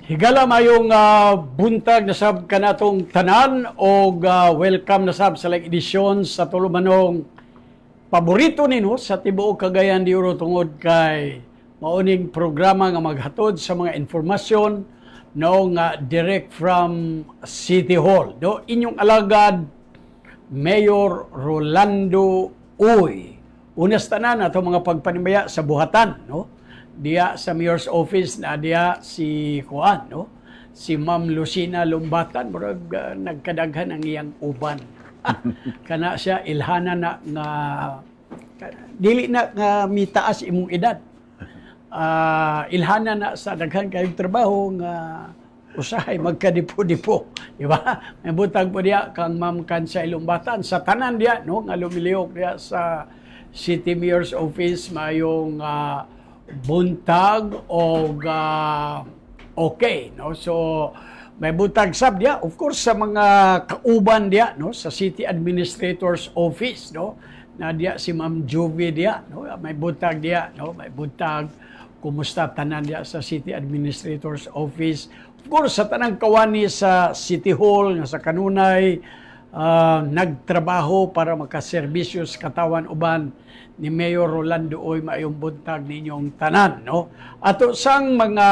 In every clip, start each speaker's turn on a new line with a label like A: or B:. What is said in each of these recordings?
A: Higala mayong buntag na sab kanatong tanan o welcome na sab sa edisyon sa tulumanong paborito nino sa tibuok Cagayan de Oro tungod kay mauning programa nga maghatod sa mga informasyon no nga direct from City Hall. No, inyong alagad Mayor Rolando Uy. Unas tanan ato mga pagpanimaya sa buhatan, no? Diya sa mayor's office na diya si Juan, no? Si Ma'am Lucina Lumbatan, murag nagkadaghan ang iyang uban. Kana siya ilhana na nga dili na nga mitaas imong edad. Ilhana na sa daghan kayong trabaho nga usahay magkadipo-dipo, di ba? May butag po diya kang Ma'am Kansay Lumbatan sa tanan diya, no? Nga lumiliyok diya sa City Mayor's Office mayong buntag o okay, no? So may buntag sab dia, of course, sa mga kauban dia, no, sa City Administrator's Office, no, na dia si Ma'am Juvie dia, no, may buntag dia, no, may buntag kumusta tanan dia sa City Administrator's Office, of course sa tanang kawani sa City Hall nga sa kanunay nagtrabaho para makaserbisyo sa katawan uban ni Mayor Rolando Uy, maayong buntag ninyong tanan, no? Ato sang mga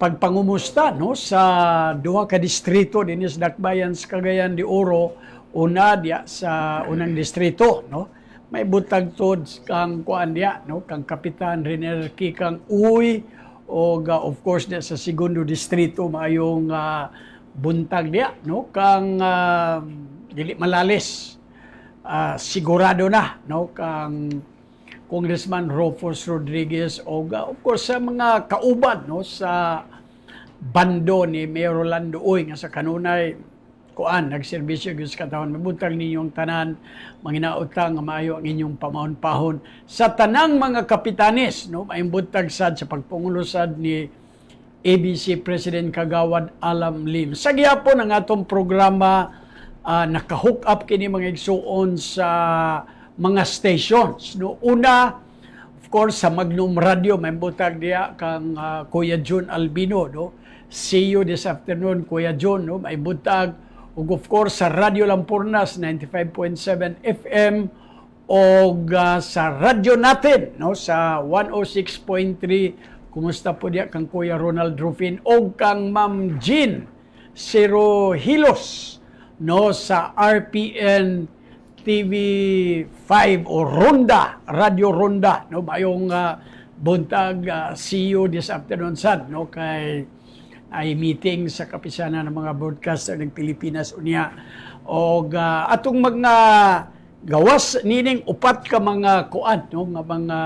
A: pagpangumusta, no, sa duha ka distrito dinhi sa Dakbayan sa Cagayan de Oro, una diya sa unang distrito, no? May buntag tod kang kuan diya, no, kang Kapitan Renier Kikang Uy o of course diya sa segundo distrito maayong buntag diya, no, kang dili malalis. Sigurado na, no, kang Congressman Rufus Rodriguez o of course sa mga kauban, no, sa bando ni Mayor Rolando Uy nga sa kanunay kuan nagserbisyo gyud sa katawan. Mabuntag ninyong tanan, manginautang nga maayo ang inyong pamahon-pahon sa tanang mga kapitanes, no, maayong buntag sad sa pagpangulusad ni ABC President Kagawad Alam Lim. Sa gihapon ang atong programa naka-hook up kini mga igsuon sa mga stations, no. Una, of course, sa Magnum Radio may butag diya kang Kuya John Albino, no. See you this afternoon, Kuya John, no. May butag ug of course sa Radio Lampornas 95.7 FM og sa radyo natin, no, sa 106.3. Kumusta po diya kang Kuya Ronald Rufin og kang Ma'am Jean Cero Hilos, no, sa RPN TV5 o Ronda, Radio Ronda, no, mayong buntag see you this afternoon sad, no, kay ay meeting sa kapisanan ng mga broadcaster ng Pilipinas unya og atong mga gawas nining upat ka mga kuan, no, nga mga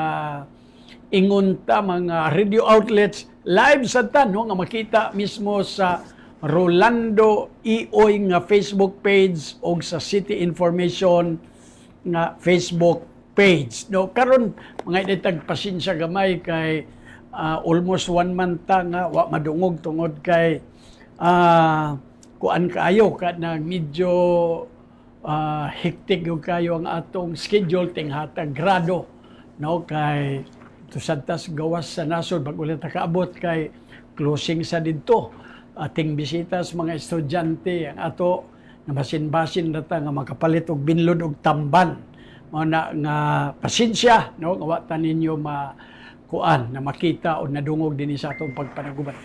A: ingunta mga radio outlets live sa tan, no, nga makita mismo sa Rolando Uy nga Facebook page o sa City Information nga Facebook page, no. Karon mga itag pasensya gamay kay almost 1 month nga wa madungog tungod kay kuan kaayo kad medyo hectic yung kayo ang atong schedule ting hatag grado, no, kay tusantas gawas sa nasod bag ulit nakaabot kay closing sa didto ating bisita sa mga estudyante ang ato na basin-basin data nga makapalit og binlod og tamban mo na nga pasensya, no, nga wa ta ninyo makuan na makita o nadungog dinhi sa atong pagpanaguban.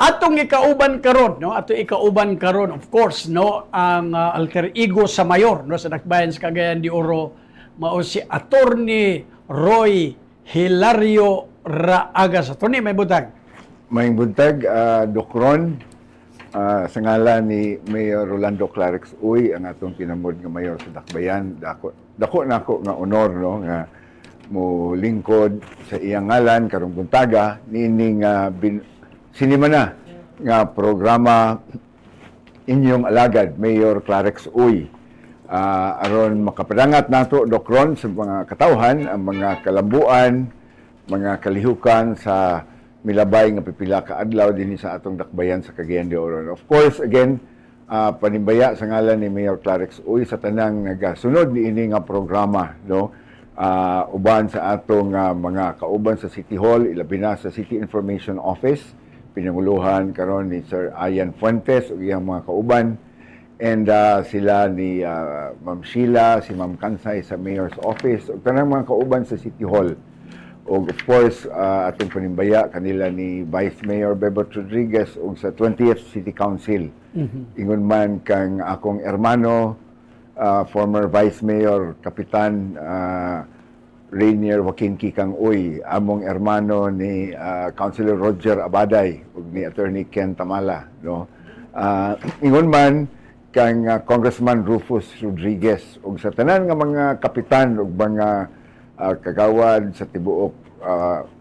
A: Atong ikauban karon, no, ato ikauban karon of course, no, ang alter ego sa mayor, no, sa Dakbayan sa Cagayan de Oro mao si Attorney Roy Hilario Raagas. Attorney, may butag.
B: May buntag, Doc Ron, sa ngalan ni Mayor Rolando Clarix Uy, ang atong pinamod nga mayor sa Dakbayan. Dako na ako nga honor, no, nga mo lingkod sa iyang ngalan karong buntaga nining sinima na nga programa inyong alagad Mayor Clarix Uy. Aron makapadangat nato, Doc Ron, sa mga katawhan, ang mga kalambuan, mga kalihukan sa milabay nga pipila ka adlaw dinhi sa atong Dakbayan sa Cagayan de Oro. Of course, again, panimbaya sa ngalan ni Mayor Clarix Uy sa tanang nagasunod niini nga programa, no, uban sa atong mga kauban sa City Hall, ilabi na sa City Information Office, pinanguluhan karon ni Sir Ian Fuentes ug iyang mga kauban, and sila ni Ma'am Sheila, si Ma'am Kansay sa Mayor's Office ug tanang mga kauban sa City Hall. O of course, atong panimbaya kanila ni Vice Mayor Bebot Rodriguez ug sa 20th City Council. Ingon man kang akong hermano, former Vice Mayor, Kapitan Rainier Joaquin Kikang Uy, among hermano ni Councilor Roger Abaday ug ni Attorney Ken Tamala. No? Ingon man kang Congressman Rufus Rodriguez ug sa tanan nga mga kapitan ug mga kagawad sa tibuok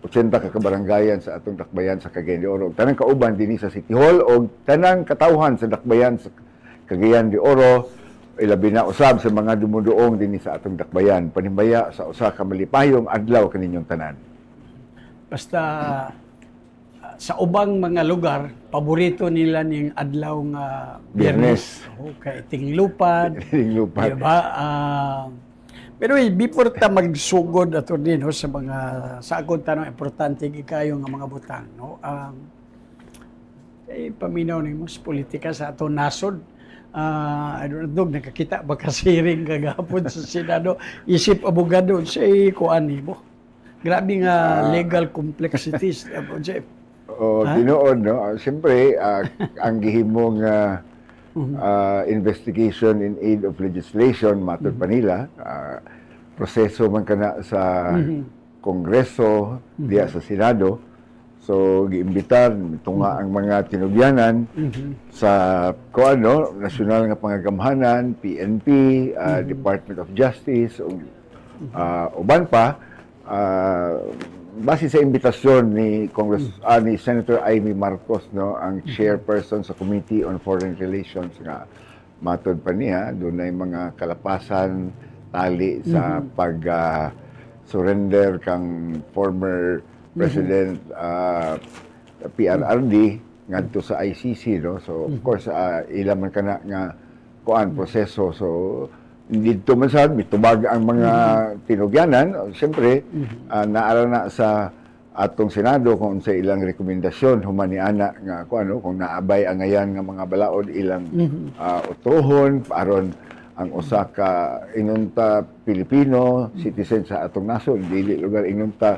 B: 80 ka kabarangayan sa atong dakbayan sa Cagayan de Oro. Tanang kauban dinhi sa City Hall o tanang katawhan sa dakbayan sa Cagayan de Oro, ilabi na usab sa mga dumuduong dinhi sa atong dakbayan. Panimbaya sa usa ka malipayong adlaw kaninyong tanan.
A: Basta sa ubang mga lugar, paborito nila ning adlaw nga Biyernes. Okay, tinglupad.
B: Tinglupad.
A: Diba? Pero before ta magsugod ato din sa mga sa akong tanong importante kayo nga mga butang, no. Paminaw nimo sa politika sa ato nasod. I don't know, nakakita ba kasiring kagapon sa Senado, isip abogado say kuan nimo. Grabe nga legal complexities about Jeff.
B: Tinuod, no. Siyempre, ang gihimong investigation in aid of legislation, matod pa nila, proseso man kana sa Kongreso, diya sa Senado. So, giimbitar, tunga ang mga tinubyanan sa National nga Pangagamhanan, PNP, Department of Justice, uban pa, base sa imbitasyon ni ni Senator Amy Marcos, no, ang chairperson sa Committee on Foreign Relations, nga matod pa niya dunay mga kalapasan tali sa pag surrender kang former President PRRD ngadto sa ICC, no. So of course ila man kana nga proseso. So dito man sad mitubag ang mga tinugyanan. Siyempre, naara na sa atong Senado kung sa ilang rekomendasyon human ni ana nga kung naabay ang ngayan nga mga balaod ilang utohon aron ang usa ka inunta Pilipino citizen sa atong nasod, dili lugar inunta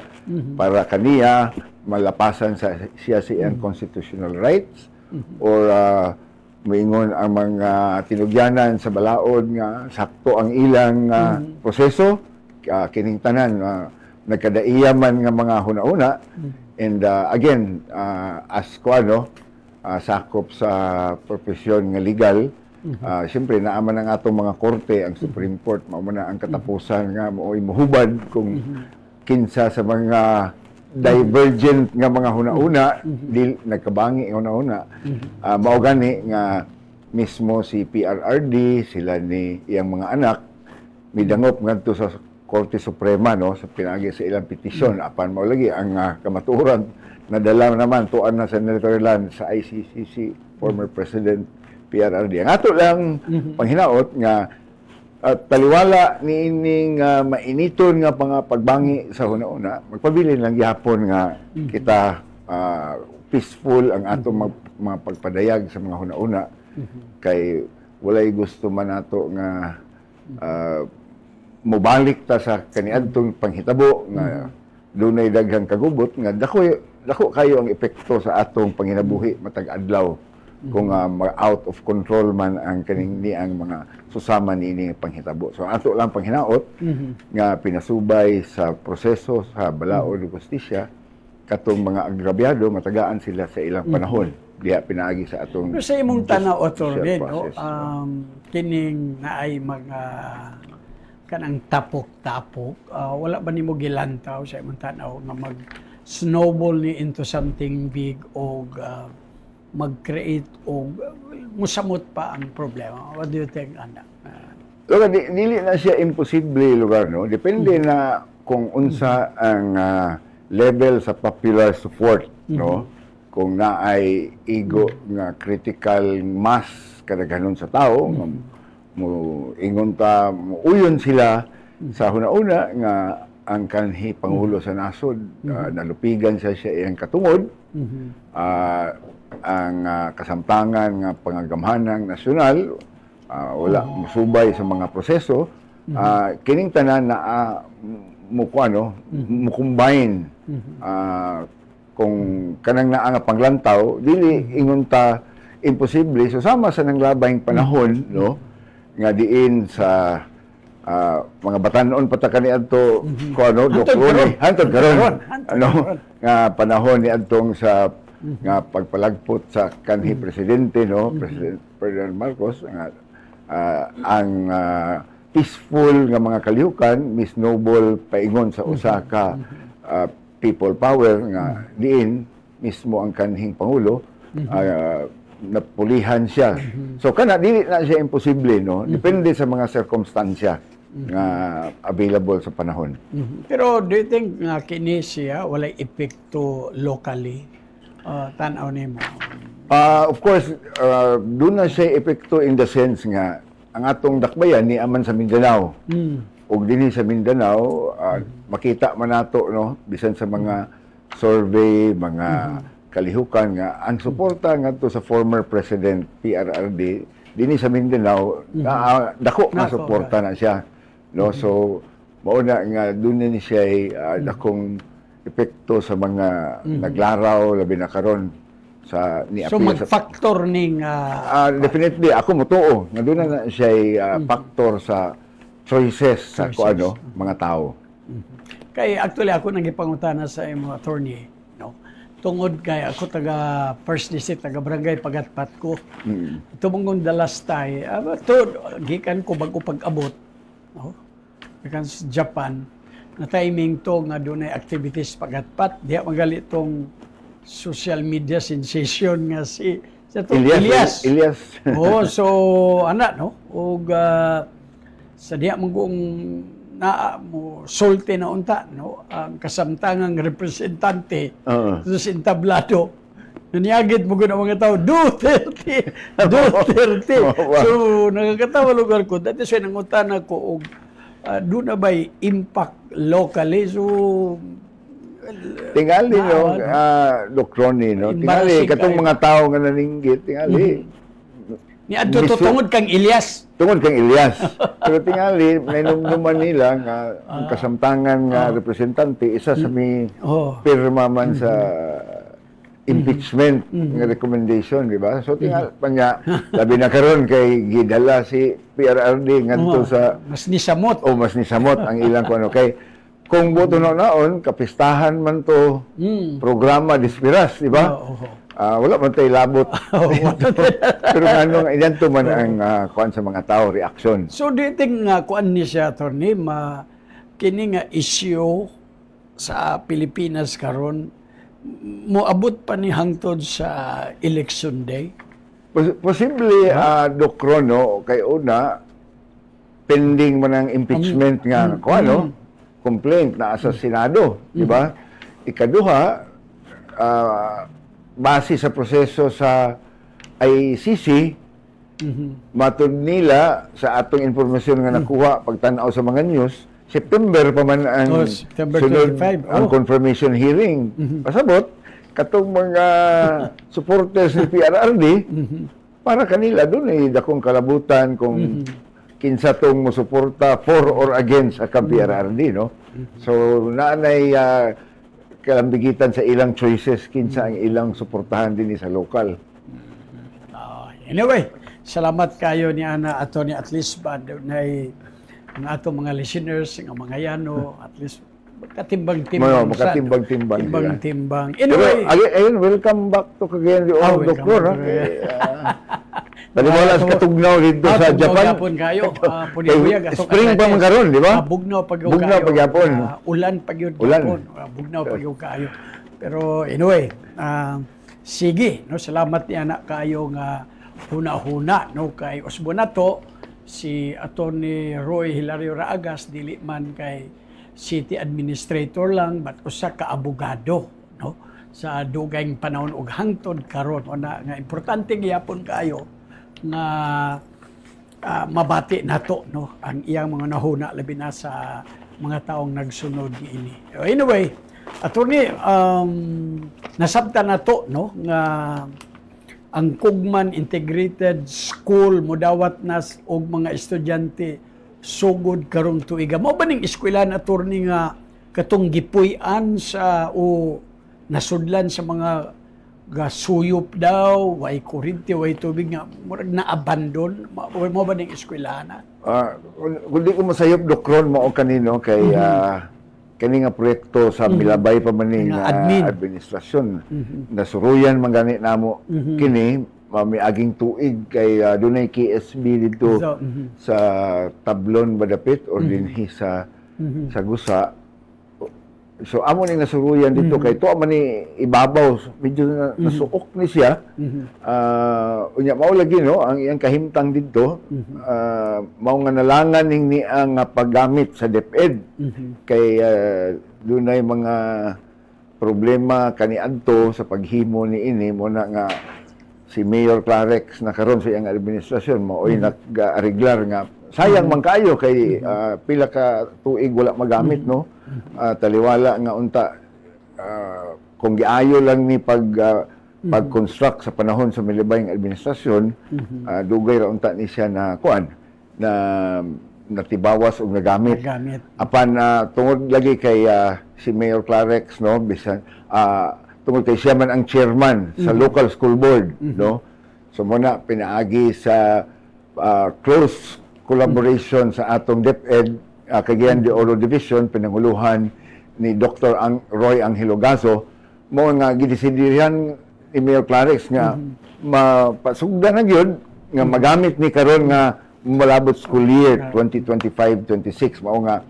B: para kaniya malapasan siya iyang constitutional rights or moingon ang mga tinugyanan sa balaod nga sakto ang ilang proseso, kining tanan nagkadaiya man nga mga huna-una. And again, as sakop sa profesyon nga legal, siyempre naaman ang atong mga korte, ang Supreme Court, mao man ang katapusan nga mo'y muhubad kung kinsa sa mga divergent nga mga huna-una, nagkabangi huna-una. Mao gani nga mismo si PRRD, sila ni iyang mga anak, midangop ngadto sa Korte Suprema, no, sa pinagi sa ilang petisyon. Apan mao lagi ang kamatuoran nadala naman tuan na sa Netherlands sa ICC former President PRRD. Ang ato lang panghinaot nga taliwala niining mainiton nga pagbangi sa huna-una, magpabilin lang gihapon nga kita peaceful ang atong mga pagpadayag sa mga huna-una. Kay walay gusto man nato nga mobalik ta sa kaniadtong panghitabo nga dunay daghang kagubot nga dako kayo ang epekto sa atong panginabuhi matag adlaw kung out of control man ang kaning ang mga susama niini panghitabo. So ato lang panghinaot nga pinasubay sa proseso sa balaod ug hustisya katong mga agrabyado matagaan sila sa ilang panahon. Diya pinaagi sa atong
A: pero sa imong tanaw authority, no, kining naay mga kanang tapok-tapok, wala ba nimo gilantaw sa imong tanaw nga mag snowball ni into something big o mag-create o musamot pa ang problema? What do you think, Ana?
B: Lugar, dili na siya imposible lugar, no? Depende na kung unsa ang level sa popular support, no? Kung naay igo nga critical mass kadaghanon sa tao, mo ingon ta uyon sila sa huna-una nga ang kanhi Pangulo sa nasod. Nalupigan siya iyang katungod. Ang kasamtangan nga pangagamhanang nasyonal, wala musubay sa mga proseso. Kining tanan na mukumbine kung kanang naa nga panglantaw, dili ingon ta imposible. So sama sa nanglabayng panahon, no, nga diin sa mga batanon pataka ni adto ko hantod karon nga panahon ni adtong sa nga pagpalagpot sa kanhi presidente, no, President Marcos, nga ang peaceful nga mga kalihukan misnoble paingon sa usa ka people power nga diin mismo ang kanhing pangulo napulihan siya. So kana dili na siya imposible, no, depende sa mga sirkumstansya nga available sa panahon.
A: Pero do you think nga kini siya walay epekto locally? Tanaw nimo.
B: Of course, doon na siya epekto in the sense nga ang atong dakbayan ni aman sa Mindanao. Ug dinhi sa Mindanao, makita man nato, no, bisan sa mga survey, mga kalihukan nga ang suporta ngadto sa former President PRRD dinhi sa Mindanao, dako na suporta na siya, no. So mao na nga doon ni siya dakong epekto sa mga naglaraw labi na karon sa ni
A: so mag-factor ning
B: definitely ako motuo nga doon na siya factor sa choices sa kuano mga tao.
A: Kay actually ako nang gipangutana sa imong attorney, no, tungod kay ako taga first district, taga barangay Pagatpat ko. Tumunggon dalastay to gikan ko bago pag-abot, no, gikan sa Japan na timing to nga dunay activities Pagatpat, diha magali tong social media sensation nga si Elias. So ana, no, ug sa diha mong na mo sulti na unta, no, ang kasamtangang representante sa entablado naniagit mo gud ang mga tao Duterte. So nakakatawa lugar ko dati siya nangutana ko og doon na ba'y impact locally? So
B: tingali no, Dr. Ronnie, no, tingali katong mga tao nga naninggit, tingali
A: ni adto tungod kang Elias.
B: Pero tingali nainumduman nila nga ang kasamtangan nga representante isa sa may pirma man sa impeachment nga recommendation, di ba? So tingali pa niya labi na karon kay gidala si PRRD ngadto sa
A: mas nisamot
B: ang ilang kuno kay kung boto na naon kapistahan man to programa Dispiras, di ba? Wala man tayo labot. Pero ano, ilan to man ang kuan sa mga tao, reaksyon.
A: So, do you think kuan ni siya, attorney, kini nga issue sa Pilipinas karon moabot pa ni hangtod sa election day?
B: Posible, Doc Rono, kay una, pending man ang impeachment nga, complaint na sa Senado, di ba? Ikaduha, base sa proseso sa ICC, matod nila sa atong informasyon nga nakuha pagtanaw sa mga news, September pa man ang
A: September
B: sunod
A: 25.
B: ang confirmation hearing. Pasabot, katong mga supporters ni PRRD, para kanila doon ay dakong kalabutan kung kinsa tong musuporta for or against sa PRRD, no? So, naanay kalambigitan sa ilang choices kinsa ang ilang suportahan din sa lokal.
A: Anyway, salamat kayo ni Ana Attorney, at least ba na ang atong mga listeners, ang mga yano, at least makatimbang-timbang. Makatimbang-timbang.
B: Anyway, ayun, welcome back to Cagayan de Oro, Doktor. Baliwala sa katugnaw dito sa Japan.
A: Spring
B: pa man karon, di ba?
A: Bugnaw
B: pagyapon.
A: Ulan pagyapon. Bugnaw pagyapon. Pero anyway, sige, no, salamat ni anak kayo nga huna-huna, no, kay Osbonato, si Attorney Roy Hilario Raagas, dili man kay city administrator lang, but usa ka abogado, no, sa dugayng panahon ug hangtod karon. Una nga importante gyapon kayo nga mabati nato, no, ang iyang mga nahuna labi na sa mga taong nagsunod ini. Anyway, attorney, nasabta na to, no, nga ang Kugman Integrated School modawat nas og mga estudyante sugod karong tuiga. Mao ba ning eskwelahan, attorney, nga katong gipuy-an sa o nasudlan sa mga gasuyop daw, way kuryente, way tubig nga murag na-abandon? Mao ba ning eskwelahan?
B: Kung di ko masayop, Dokron, mao kanino kay kani nga proyekto sa milabay pa man ning administrasyon. Nasuruyan man gani namo kini miaging tuig kay dunay KSB dito sa Tablon Badapit or dinhi sa Gusa. So amo ning nasuruyan dito kay tuwa man ni ibabaw, medyo nasuok ni siya. Unya mao lagi no ang iyang kahimtang didto, mao nga nalangan ning ni ang paggamit sa DepEd kay dunay mga problema kaniadto sa paghimo ni ini mo na nga si Mayor Clarex na karon sa iyang administrasyon mao'y nag-ariglar nga sayang man kayo kay pila ka tuig wala magamit no. Taliwala nga unta kung giayo lang ni pag-construct sa panahon sa milabay ng administrasyon, dugay ra unta ni siya na kuan na natibawas og nagamit. Apan tungod lagi kay si Mayor Clarex no bisan tungod kay siya man ang chairman sa local school board no. So muna pinaagi sa close collaboration sa atong DepEd Cagayan de Oro Division, pinanguluhan ni Dr. Roy Angelo Gazo, mo nga gidesidihan ni Mayor Clarex nga mapasugdan na yun nga magamit ni karon nga malabot school year 2025-26 mao nga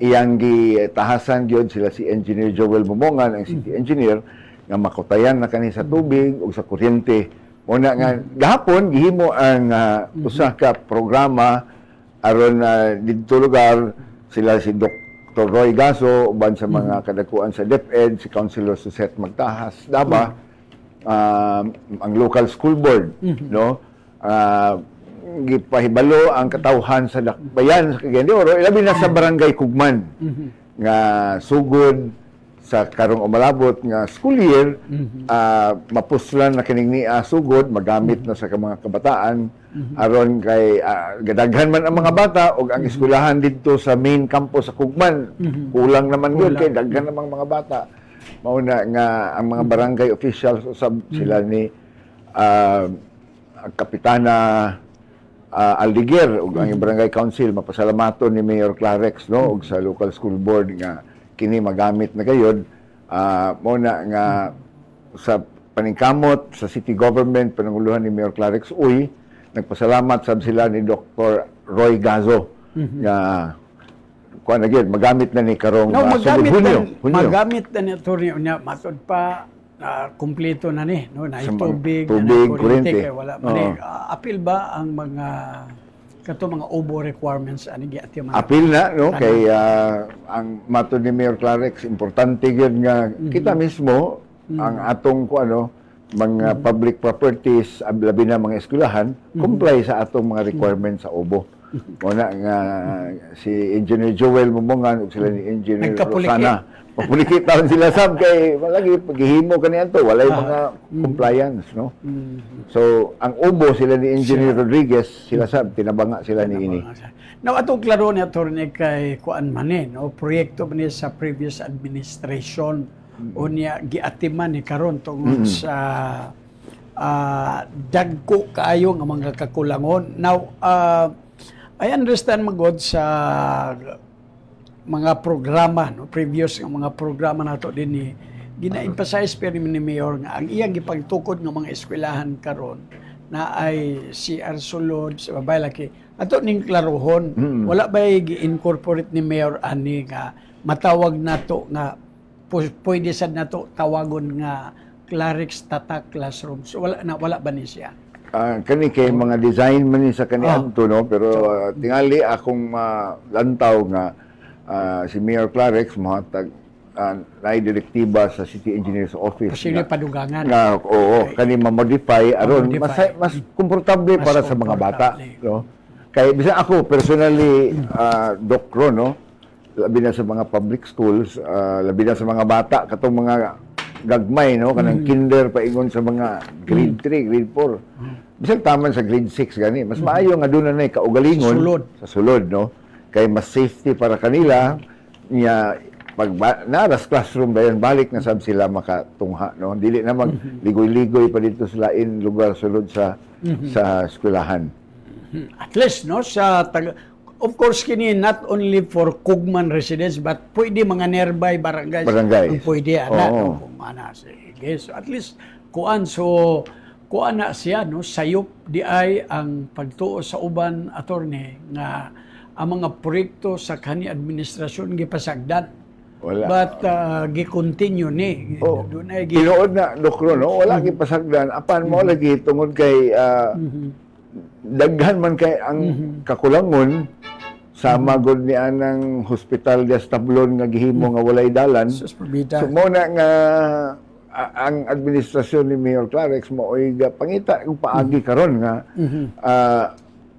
B: iyang gitahasan gyud sila si Engineer Joel Momongan ang city engineer nga makutayan na kani sa tubig ug sa kuryente. Mo na nga gahapon gihimo ang usa ka programa aron dito lugar sila si Dr. Roy Gazo uban sa mga kadakuan sa DepEd, si Councilor Suset Magtahas Daba, ang local school board no gipahibalo ang katawhan sa dakbayan sa Cagayan de Oro ilabi na sa barangay Kugman nga sugod sa karong umalabot nga school year mapuslan na kining niya sugod magamit na sa mga kabataan aron kay gadaghan man ang mga bata ug ang eskwelahan didto sa main campus sa Kugman kulang naman gyud kay daghan namang mga bata mao na nga ang mga barangay officials usab sila ni Kapitana Aldiger ug ang barangay council mapasalamaton ni Mayor Clarex no ug sa local school board nga kini magamit na gayud mao na nga sa paningkamot sa city government pananguluhan ni Mayor Clarex Uy nagpasalamat sab sila ni Dr. Roy Gazo nga kuan na gyud magamit na ni karong Hunyo.
A: Magamit na ni attorney unya matud pa kumpleto na ni no na tubig
B: kuryente
A: wala man apil ba ang mga kato mga OBO requirements ani giatiman
B: apil na no kay ang matud ni Mayor Clarex importante gyud nga kita mismo ang atong mga public properties labi na mga eskwelahan comply sa atong mga requirements sa OBO. Muna nga si Engineer Joel Momongan ug sila ni Engineer Rosana papulikit taon sila sab kay malagi paghihimo kaniadto walay mga compliance no. So ang OBO sila ni Engineer Rodriguez sila sab tinabanga sila ni ini.
A: Now atong klaro ni attorney kay kuan man no proyekto man sa previous administration unya giatiman ni karon tungod sa dagko kaayo nga mga kakulangon. Now I understand magod sa mga programa no previous nga mga programa nato din ni gina-emphasize pero ni Mayor nga ang iyang gipagtukod ng mga eskwelahan karon na ay CR sulod sa babay laki ato ning klarohon wala ba gi-incorporate ni Mayor ani nga matawag nato nga pwede sad nato tawagon nga Clarex Tata Classroom so wala ba ni siya
B: kani kay mga design man ni sa kaniadto no pero tingali akong lantaw nga si Mayor Clarex mahatag na direktiba sa City Engineer's Office.
A: Posible padugangan.
B: Oo, kani ma-modify aron mas komportable para sa mga bata, no. Kay bisan ako personally Doc Ron, no. labi na sa mga public schools, labi na sa mga bata, katong mga gagmay, no? Kanang kinder, paingon sa mga grade 3, grade 4. Bisag taman sa grade 6, gani. Mas maayo nga doon na kaugalingon sa sulod, no? Kay mas safety para kanila, niya, pag naras classroom dayon balik na sab sila makatungha, no? Dili na magligoy-ligoy pa dito sa lain lugar sulod sa eskwelahan.
A: At least, no, of course, kini not only for Kugman residents, but pwede mga nearby barangays. Pwede, no, kung ana. Sige. So, at least, kuan na siya, no, sayop di ay ang pagtuo sa uban, attorney, nga ang mga proyekto sa kani administrasyon gipasagdan.
B: Wala.
A: But gi-continue ni.
B: Tinuod na, Dokro, no? Wala gipasagdan. Apan mo lagi tungod kay daghan man kay ang kakulangon sa magod ni anang hospital de Establon nga gihimo nga walay dalan. So mo na nga ang administrasyon ni Mayor Clarex mo oy pangita kung paagi karon nga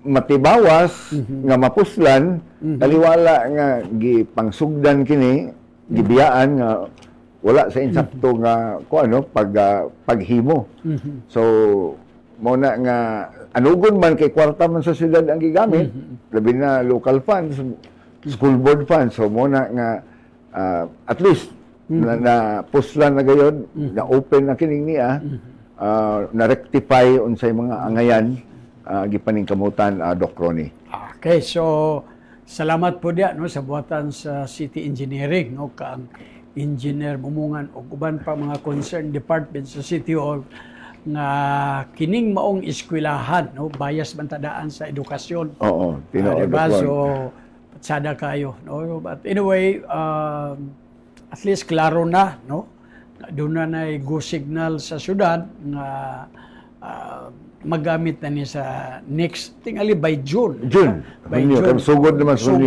B: matibawas nga mapuslan taliwala nga gipangsugdan kini gibiyaan nga wala sa insakto nga paghimo. So mo na nga anugon man kay kwarta man sa syudad ang gigamit, labi na local funds, school board funds. So mo na nga at least na puslan na gayod, na open na kining niya, na rectify unsay mga angayan gipaningkamutan Doc Ronnie.
A: Okay, so salamat po dia, no, sa buhatan sa City Engineering, no, kaang engineer mumungan o uban pa mga concerned department sa City Hall nga kining maong eskwelahan, no, bias bantadaan sa edukasyon.
B: Oo, tinuod
A: diba? So patsada kayo, no. But anyway, at least klaro na, no. Doon na go signal sa syudad nga magamit na ni sa next tingali by June.
B: By June. Sugod naman school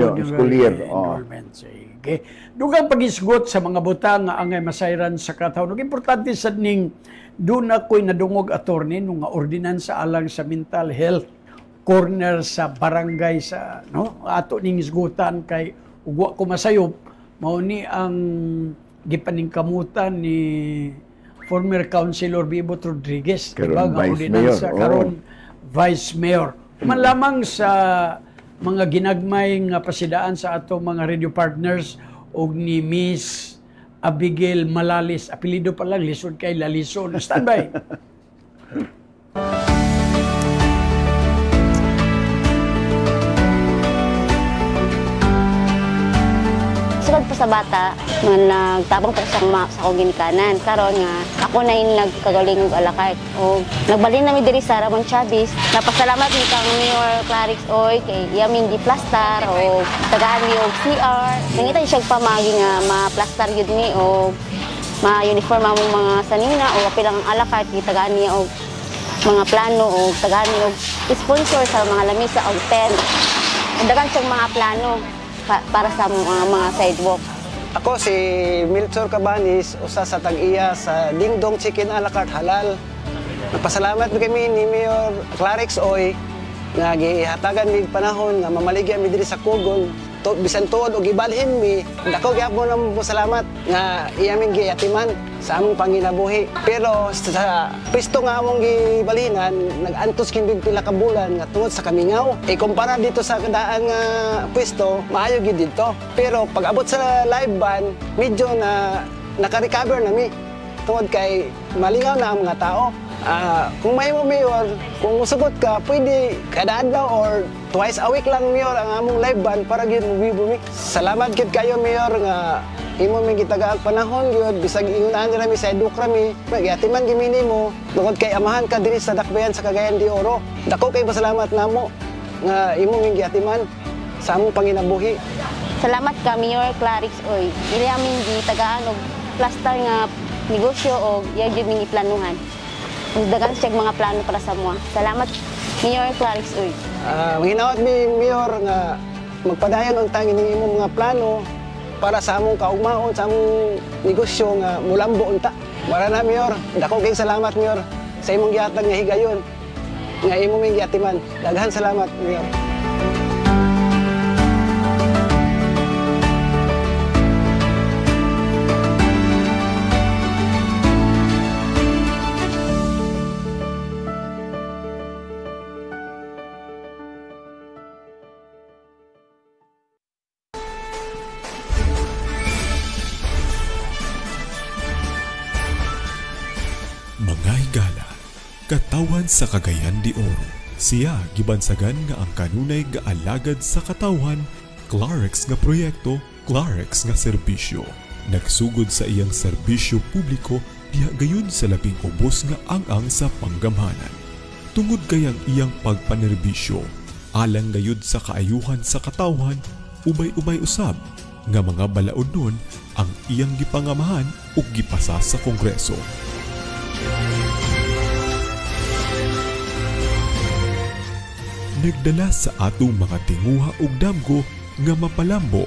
B: year.
A: Enrollment. Sige. Dugang pag-isgot sa mga butang nga angay masayran sa katawon. Importante sa ning doon ako'y nadungog, attorney, nung ordinansa alang sa mental health corner sa barangay sa, no, ato ning isgutan kay ugwa ko masayop, mao ni ang gipaningkamutan ni former Councilor Bibot Rodriguez, diba, nga ordinansa karon Vice Mayor. Man lamang sa mga ginagmay nga pasidaan sa ato mga radio partners og ni Miss Abigail Malalis, apelido pa lang, lisod kay Lalison. Standby.
C: Sulod po sa bata, nga nagtabang po sa akong ginikanan. Karon nga, ako na yung nagkagaling og alakay. O nagbalin namin diri sa Ramon Chavez. Napasalamat ni kang Mayor Clarix Oy, kay Yamin di Plastar, o tagaan ni og CR. Nangita siya pamagi nga ma-plastar yun ni, o ma-uniform among mga sanina, o kapilang ang alakay, tagaan niya og mga plano, o tagaan niya og sponsor sa mga lamisa o tent. Dagan siyang mga plano para sa mga sidewalk.
D: Ako si Milchor Cabanis, usa sa tag-iya sa Dingdong Chicken a la carte halal. Nagpasalamat kami ni Mayor Clarix Oy nga gihatagan mi panahon nga mamaligya mi diri sa Kugon. Bisan tuod og ibalhin mi, dako gyapon namo salamat nga iyaming giyatiman sa among panginabuhi. Pero sa pwesto nga among gibalhinan, nag-antos kini pila ka bulan nga tungod sa kamingaw. Kumpara dito sa kadaan nga pwesto, maayo gid dito. Pero pag abot sa live band, medyo na naka-recover na mi. Tungod kay malingaw na ang mga tao. Kung may mo, Mayor, kung musugot ka, pwede kada adlaw or twice a week lang, Mayor, ang among live band para gyud mo. Salamat gid kayo, Mayor, nga imo mi gitagaag panahon gyud bisag ingunan nami sa edukra mi, magyatiman gimini mo, tungod kay amahan ka diri sa dakbayan sa Cagayan de Oro. Dako kay pasalamat namo nga imo mi giyatiman sa among panginabuhi.
C: Salamat ka, Mayor Clarix Oy. Dili amin gitagaan og plastar nga negosyo og iya gyud mi planuhan. Dagan siya mga plano para sa mga. Salamat, Mayor Clarix Oy.
D: Hinawat mi, Mayor, nga magpadayon ang tangin ng imong mga plano para sa among kaugmaon, sa among negosyo nga mulambo unta. Wala na, Mayor. Dako kay salamat, Mayor, sa imong gihatag nga higayon, nga imong giyatiman. Daghan salamat, Mayor.
E: Katawan sa Cagayan de Oro. Siya gibansagan nga ang kanunay nga alagad sa katawan, Clarex nga proyekto, Clarex nga serbisyo. Nagsugod sa iyang serbisyo publiko diha gayon sa labing ubos nga ang sa panggamhanan. Tungod kayang iyang pagpanerbisyo, alang gayud sa kaayuhan sa katawan, ubay-ubay usab nga mga balaod nun ang iyang gipangamahan ug gipasa sa Kongreso. Nagdala sa atong mga tinguha ug damgo nga mapalambo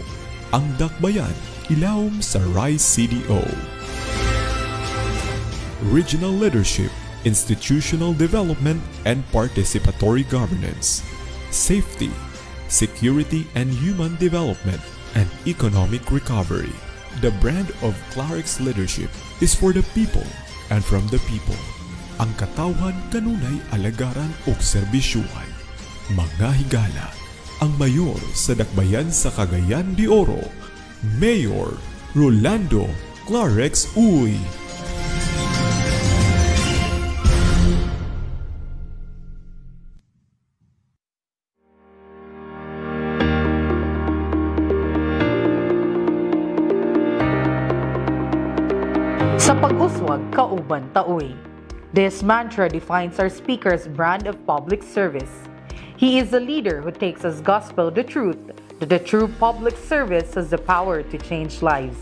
E: ang dakbayan ilawom sa Rice CDO. Regional Leadership, Institutional Development and Participatory Governance, Safety, Security and Human Development, and Economic Recovery. The brand of Clarex leadership is for the people and from the people. Ang katawan kanunay alagaran ug serbisyuhan. Mga higala, ang mayor sa dakbayan sa Cagayan de Oro, Mayor Rolando Clarex Uy.
F: Sa pag-uswag, kauban taoy. This mantra defines our speaker's brand of public service. He is a leader who takes as gospel the truth that the true public service has the power to change lives.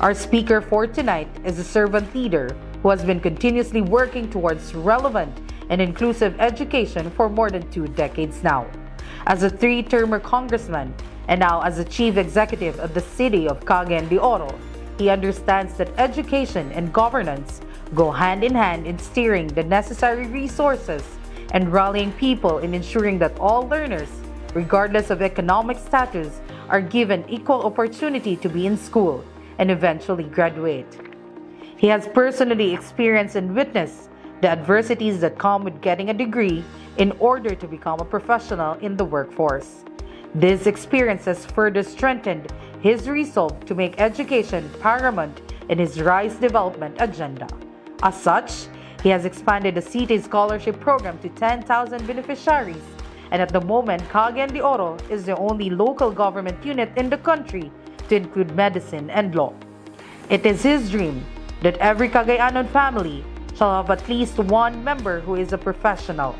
F: Our speaker for tonight is a servant leader who has been continuously working towards relevant and inclusive education for more than 2 decades now. As a 3-termer congressman and now as a chief executive of the city of Cagayan de Oro, he understands that education and governance go hand in hand in steering the necessary resources and rallying people in ensuring that all learners, regardless of economic status, are given equal opportunity to be in school and eventually graduate. He has personally experienced and witnessed the adversities that come with getting a degree in order to become a professional in the workforce. This experience has further strengthened his resolve to make education paramount in his RISE development agenda. As such, he has expanded the city's scholarship program to 10,000 beneficiaries, and at the moment, Cagayan de Oro is the only local government unit in the country to include medicine and law. It is his dream that every Cagayanon family shall have at least one member who is a professional.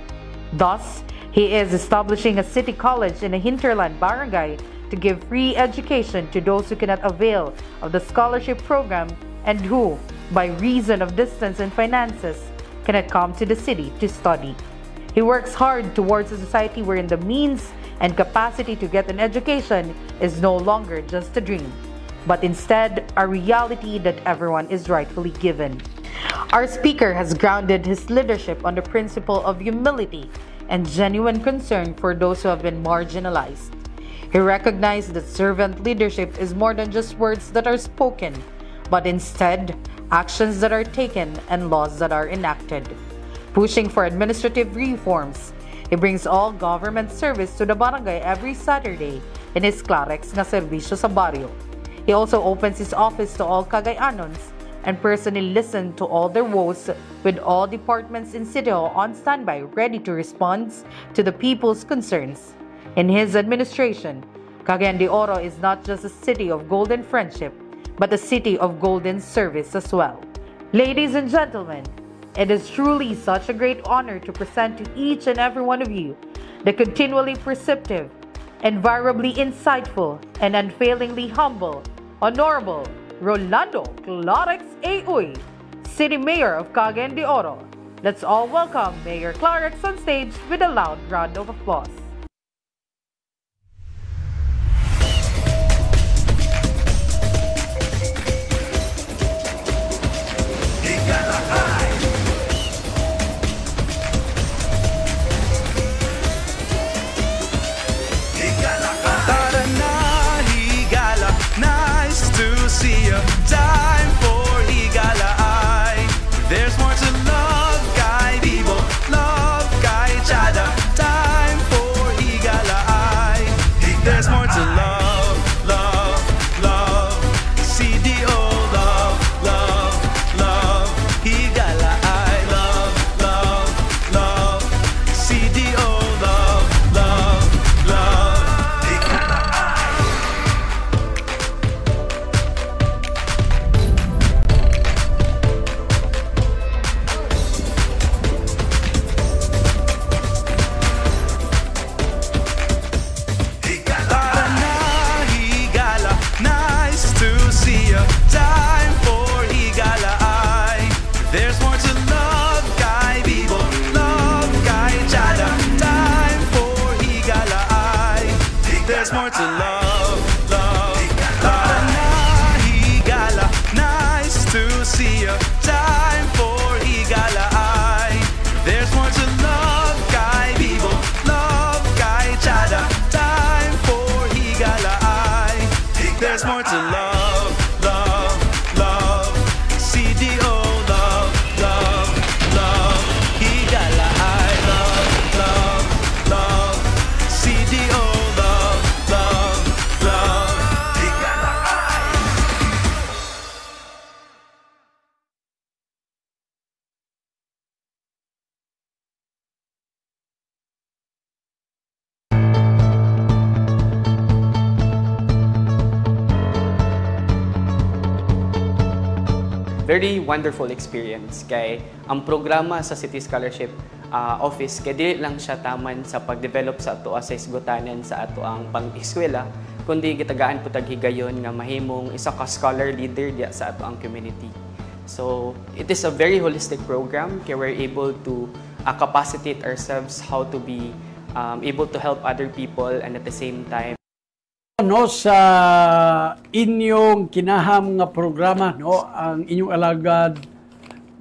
F: Thus, he is establishing a city college in a hinterland barangay to give free education to those who cannot avail of the scholarship program and who, by reason of distance and finances, cannot come to the city to study. He works hard towards a society wherein the means and capacity to get an education is no longer just a dream, but instead a reality that everyone is rightfully given. Our speaker has grounded his leadership on the principle of humility and genuine concern for those who have been marginalized. He recognized that servant leadership is more than just words that are spoken, but instead actions that are taken and laws that are enacted. Pushing for administrative reforms, he brings all government service to the barangay every Saturday in his Clarex na serbisyo sa baryo. He also opens his office to all Cagayanons and personally listens to all their woes, with all departments in City Hall on standby ready to respond to the people's concerns. In his administration, Cagayan de Oro is not just a city of golden friendship, but a city of golden service as well. Ladies and gentlemen, it is truly such a great honor to present to each and every one of you the continually perceptive, invariably insightful, and unfailingly humble, Honorable Rolando Clarex Uy, City Mayor of Cagayan de Oro. Let's all welcome Mayor Clarex on stage with a loud round of applause.
G: Time for Higala. There's more to love, guy people, love, guy each other. Time for
H: very wonderful experience kay ang programa sa City Scholarship Office kay dili lang siya taman sa pag-develop sa ato sa isgutanan sa ato ang pang-eskwela, kundi gitagaan po tag higayon nga mahimong isa ka scholar leader diya sa ato ang community. So it is a very holistic program kay we're able to capacitate ourselves how to be able to help other people and at the same time
A: no sa inyong kinaham nga programa no ang inyong alagad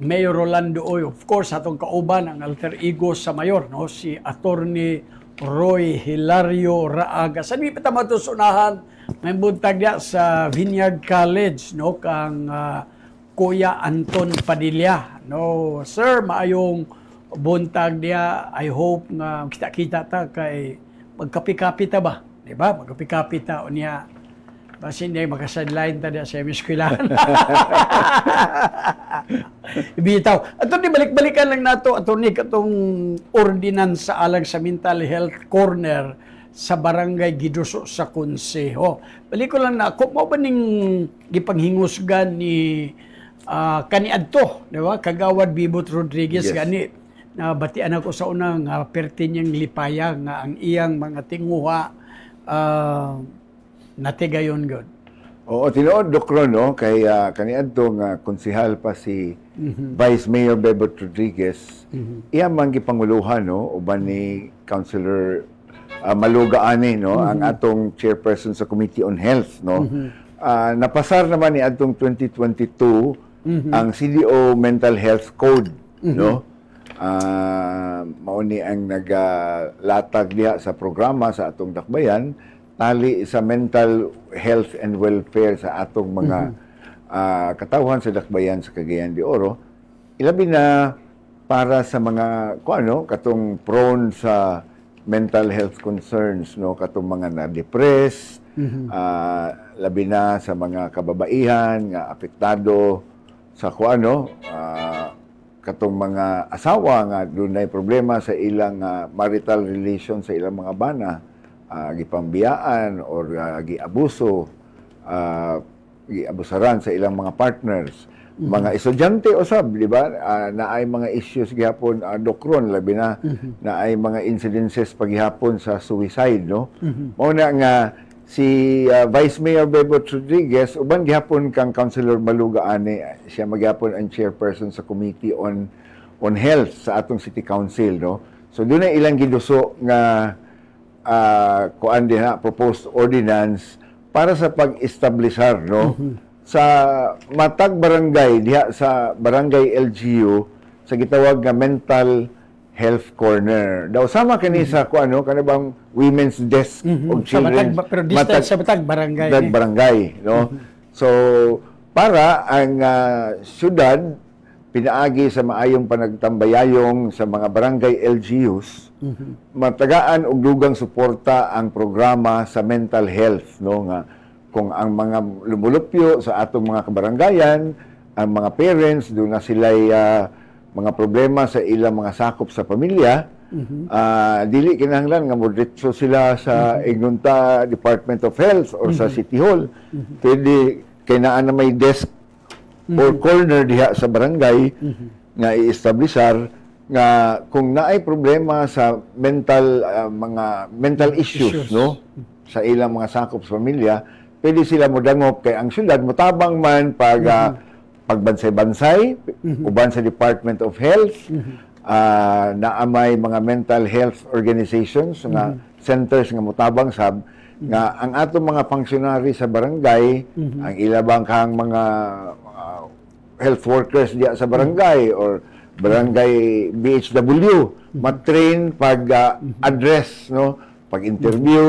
A: Mayor Rolando Oy, of course atong kauban ang alter ego sa mayor no si Attorney Roy Hilario Raaga. Sa di pa ta matusunahan may buntag dia sa Vineyard College no kang Kuya Anton Padilla no. Sir, maayong buntag dia. I hope nga kita-kita ta kay magkapi-kapi ta ba? Diba? Magkapi-kapi ta o niya. Basta hindi makasadline ta dia sa emiskwilahan. Ibitaw. Ato ni balik-balikan lang nato ato ni katong ordinance sa alang sa mental health corner sa barangay Giduso sa Konseho. Balik ko lang na ako mo ba ning gipanghingusgan ni kaniadto, di ba? Kagawad Bibot Rodriguez gani na batian ako sa unang perti niyang lipaya nga ang iyang mga tinguha natigayon god.
B: Oo, tinuod Dokro no kay kaniadto nga konsehal pa si Vice Mayor Bebot Rodriguez. Iya man gipanguluhan no uban ni Councilor Maluga ani no ang atong chairperson sa Committee on Health no. Napasar naman ni atong 2022 ang CDO Mental Health Code no. Mao ni ang naglatag diha sa programa sa atong dakbayan tali sa mental health and welfare sa atong mga katawhan sa dakbayan sa Cagayan de Oro. Ilabi na para sa mga katong prone sa mental health concerns no katong mga na-depress, labi na sa mga kababaihan nga apektado sa katong mga asawa nga dunay problema sa ilang marital relation sa ilang mga bana, gipambiyaan or giabuso, giabusaran sa ilang mga partners. Mga estudyante usab, di ba? Naay mga issues gihapon dokron labi na naay mga incidences paghihapon sa suicide, no? Mao na nga si Vice Mayor Bebot Rodriguez uban gihapon kang Councilor Maluga ani siya magyapon ang chairperson sa Committee on Health sa atong City Council, no? So dunay ilang giduso nga kuan diha proposed ordinance para sa pag-establishar no sa matag barangay diha sa barangay LGU sa gitawag nga mental health corner. Daw sama kani sa kuano kanabang women's desk of children
A: pero distance sa matag barangay.
B: Barangay no. So para ang syudad pinaagi sa maayong panagtambayayong sa mga barangay LGUs, matagaan og dugang suporta ang programa sa mental health no nga kung ang mga lumulupyo sa atong mga kabarangayan, ang mga parents doon na sila'y mga problema sa ilang mga sakop sa pamilya, dili kinahanglan nga modretso sila sa ignunta Department of Health or sa City Hall. Pwede kay naa na may desk or corner diha sa barangay nga i-establishar nga kung naay problema sa mga mental issues no sa ilang mga sakop sa pamilya, pwede sila modangop kay ang syudad motabang man pagbansay-bansay uban sa Department of Health, naamay mga mental health organizations nga centers nga motabang sab nga ang atong mga functionary sa barangay, ang ilabang kang mga health workers diya sa barangay or barangay BHW matrain pag-address no pag-interview,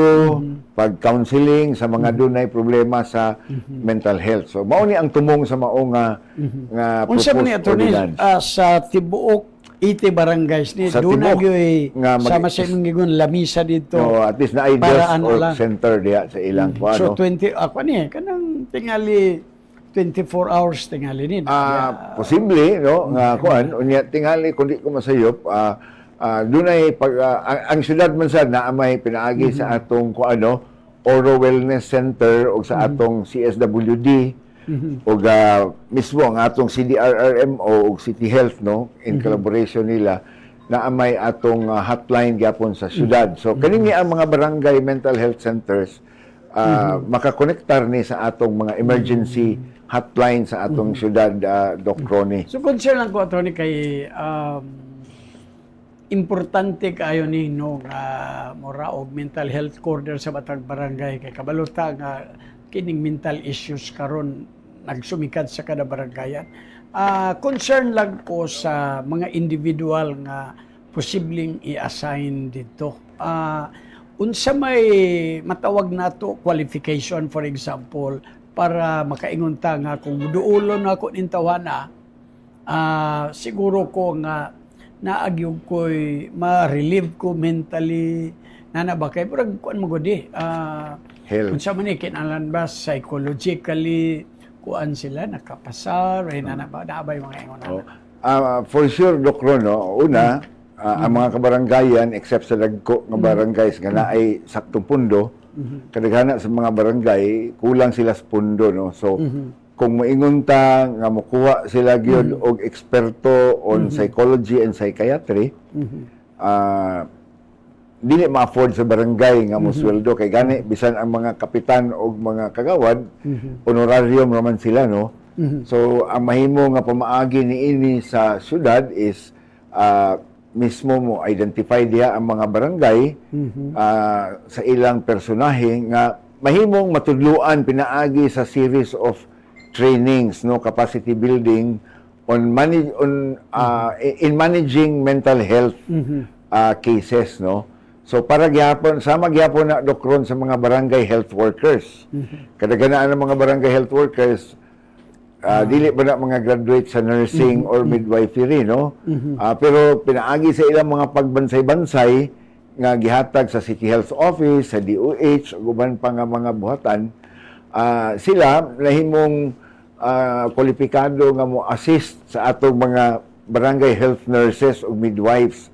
B: pag-counseling sa mga dunay problema sa mental health. So mao ni ang tumong sa mao nga
A: unsa man ni attorney sa tibuok 80 barangays ni dunay sama sa imong gigon lamisa dito.
B: No, at least na desk or center diya sa ilang
A: So 20 kanang tingali 24 hours tingali ni.
B: Posible no nga kuan unya tingali kundi ko masayop dunay ang syudad man sad na may pinaagi sa atong Oro Wellness Center o sa atong CSWD ug mismo ang atong CDRRMO ug City Health no in collaboration nila na may atong hotline gyapon sa syudad. So kini ang mga barangay mental health centers makakonektar ni sa atong mga emergency hotline sa atong syudad, Doc Ronnie.
A: So concern lang ko attorney kay importante kayo ni no nga mura og mental health corner sa batang barangay kay kabaluta nga kining mental issues karon nagsumikad sa kada barangayan. Concern lang ko sa mga individual nga posibleng i-assign dito. Unsa may matawag nato qualification for example para makaingon ta nga kung duolon ako ning tawana siguro ko nga naagyog ko'y ma-relieve ko mentally nana ba kay pero kuan mo gudi unsa man ni kinahanglan ba psychologically kuan sila nakapasar ay nana ba naabay mga ingon
B: for sure Doc Ron no una ang mga kabarangayan except sa dagko nga barangays nga naay saktong pundo kadaghanan sa mga barangay kulang sila sa pundo no so kung moingon ta nga mokuha sila gyud og eksperto on psychology and psychiatry dili ma-afford sa barangay nga mosweldo kay gani bisan ang mga kapitan o mga kagawad honorarium naman sila no so ang mahimo nga pamaagi niini sa syudad is mismo mo identify diha ang mga barangay sa ilang personahe nga mahimong matudluan pinaagi sa series of trainings no capacity building on in managing mental health cases no. So para gyapon sama gyapon na Doc Ron sa mga barangay health workers. Kadaghanan ng mga barangay health workers dili ba na mga graduate sa nursing or midwifery no. Pero pinaagi sa ilang mga pagbansay-bansay nga gihatag sa City Health Office, sa DOH, ug uban pa nga mga buhatan sila nahimong kwalipikado nga mo assist sa atong mga barangay health nurses ug midwives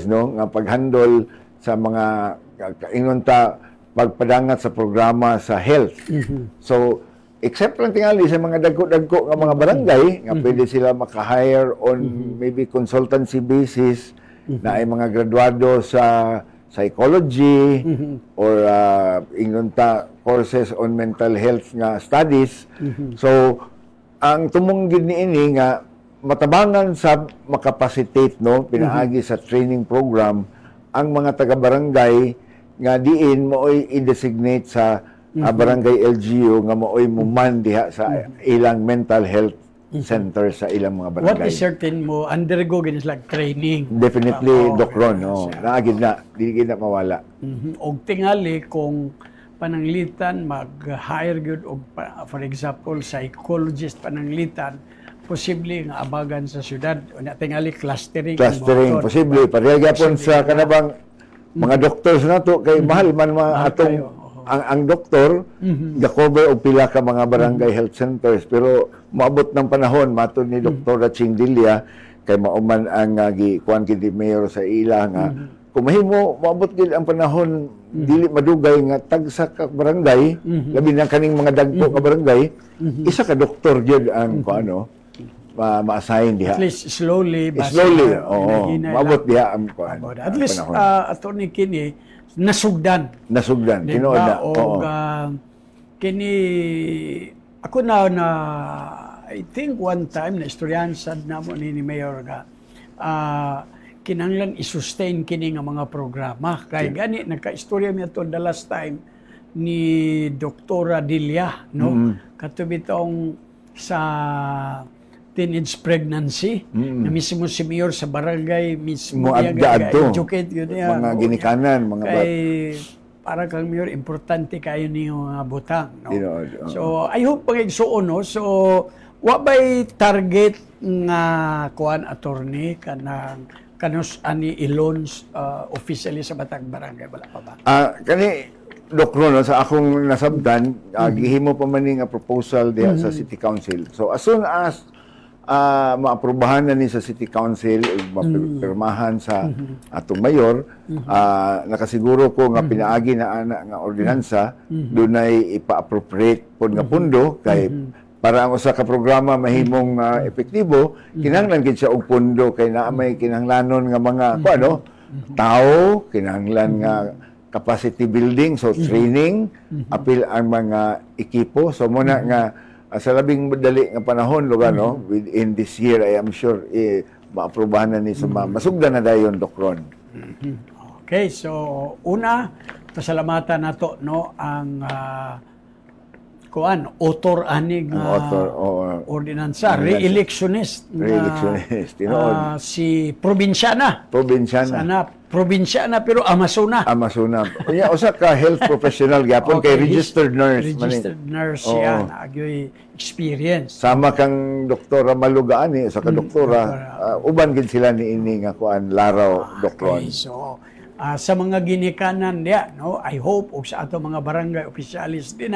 B: no nga paghandle sa mga ingon ta pagpadangat sa programa sa health. So except lang tingali sa mga dagko-dagko nga mga barangay nga pwede sila maka-hire on maybe consultancy basis na ay mga graduado sa psychology or ingon ta courses on mental health nga studies. So ang tumong gid niini nga matabangan sa makapacitate no pinaagi sa training program ang mga taga-barangay nga diin mooy i-designate sa barangay LGU nga mooy muman diha sa ilang mental health center sa ilang mga barangay.
A: What is certain mo undergo ginis like training?
B: Definitely Doc Ron no. Naagid na dili na mawala.
A: Og tingali kung pananglitan mag-hire gyud og for example posibleng pananglitan posible nga abagan sa syudad unya tingali clustering
B: posible pareha gyapon sa kanabang mga doctors nato kay mahal man atong ang doktor ga-cover og pila ka mga barangay health centers pero maabot ng panahon matud ni Dr. Ching Dilia kay mauman ang gikuan gid mayor sa ila nga kung mahimo maabot gid ang panahon dili madugay nga tag sa barangay labi na kaning mga dagko ka barangay isa ka doktor gyud ang kuano ma-assign diha.
A: At least slowly
B: maabot diha ang kuan.
A: At least attorney kini nasugdan
B: tinuod na
A: kini ako na I think one time na istoryahan sad namo ni Mayor nga kinahanglan i-sustain kini nga mga programa kay gani nagka-istorya mi ato the last time ni Dr. Dilia no katubi tong sa teenage pregnancy na mismo si Mayor sa barangay mismo educate yun
B: mga ginikanan mga
A: para kang Mayor importante kayo niyo mga butang no? So I hope pag-igsuon no so wa bay target nga kuan attorney kanang kanus ani i-launch officially sa batang barangay wala pa ba
B: kani Doc Ron, sa akong nasabdan gihimo pa man nga proposal diha sa City Council so as soon as maaprubahan na ni sa City Council ug mapirmahan sa atong mayor, nakasiguro ko nga pinaagi na ana nga ordinansa dunay ipa-appropriate pod nga pundo kay para ang usa ka programa mahimong epektibo, kinahanglan gid siya og pundo kay naa may kinahanglanon nga mga tao, kinahanglan nga capacity building, so training, apil ang mga ekipo. So muna nga sa labing madali nga panahon lugar within this year I am sure maaprubahan na ni sa masugdan na dayon Doc Ron.
A: Okay, so una pasalamatan nato ang author anig ordinansa, re-electionist si probinsyana pero Amazona
B: usa ka health professional gyapon kay registered nurse
A: siya nagyoy experience
B: sama kang doktora Malugaani usa ka doktora uban gid sila niini nga laraw doktor.
A: So sa mga ginikanan diya I hope og sa ato mga barangay officials din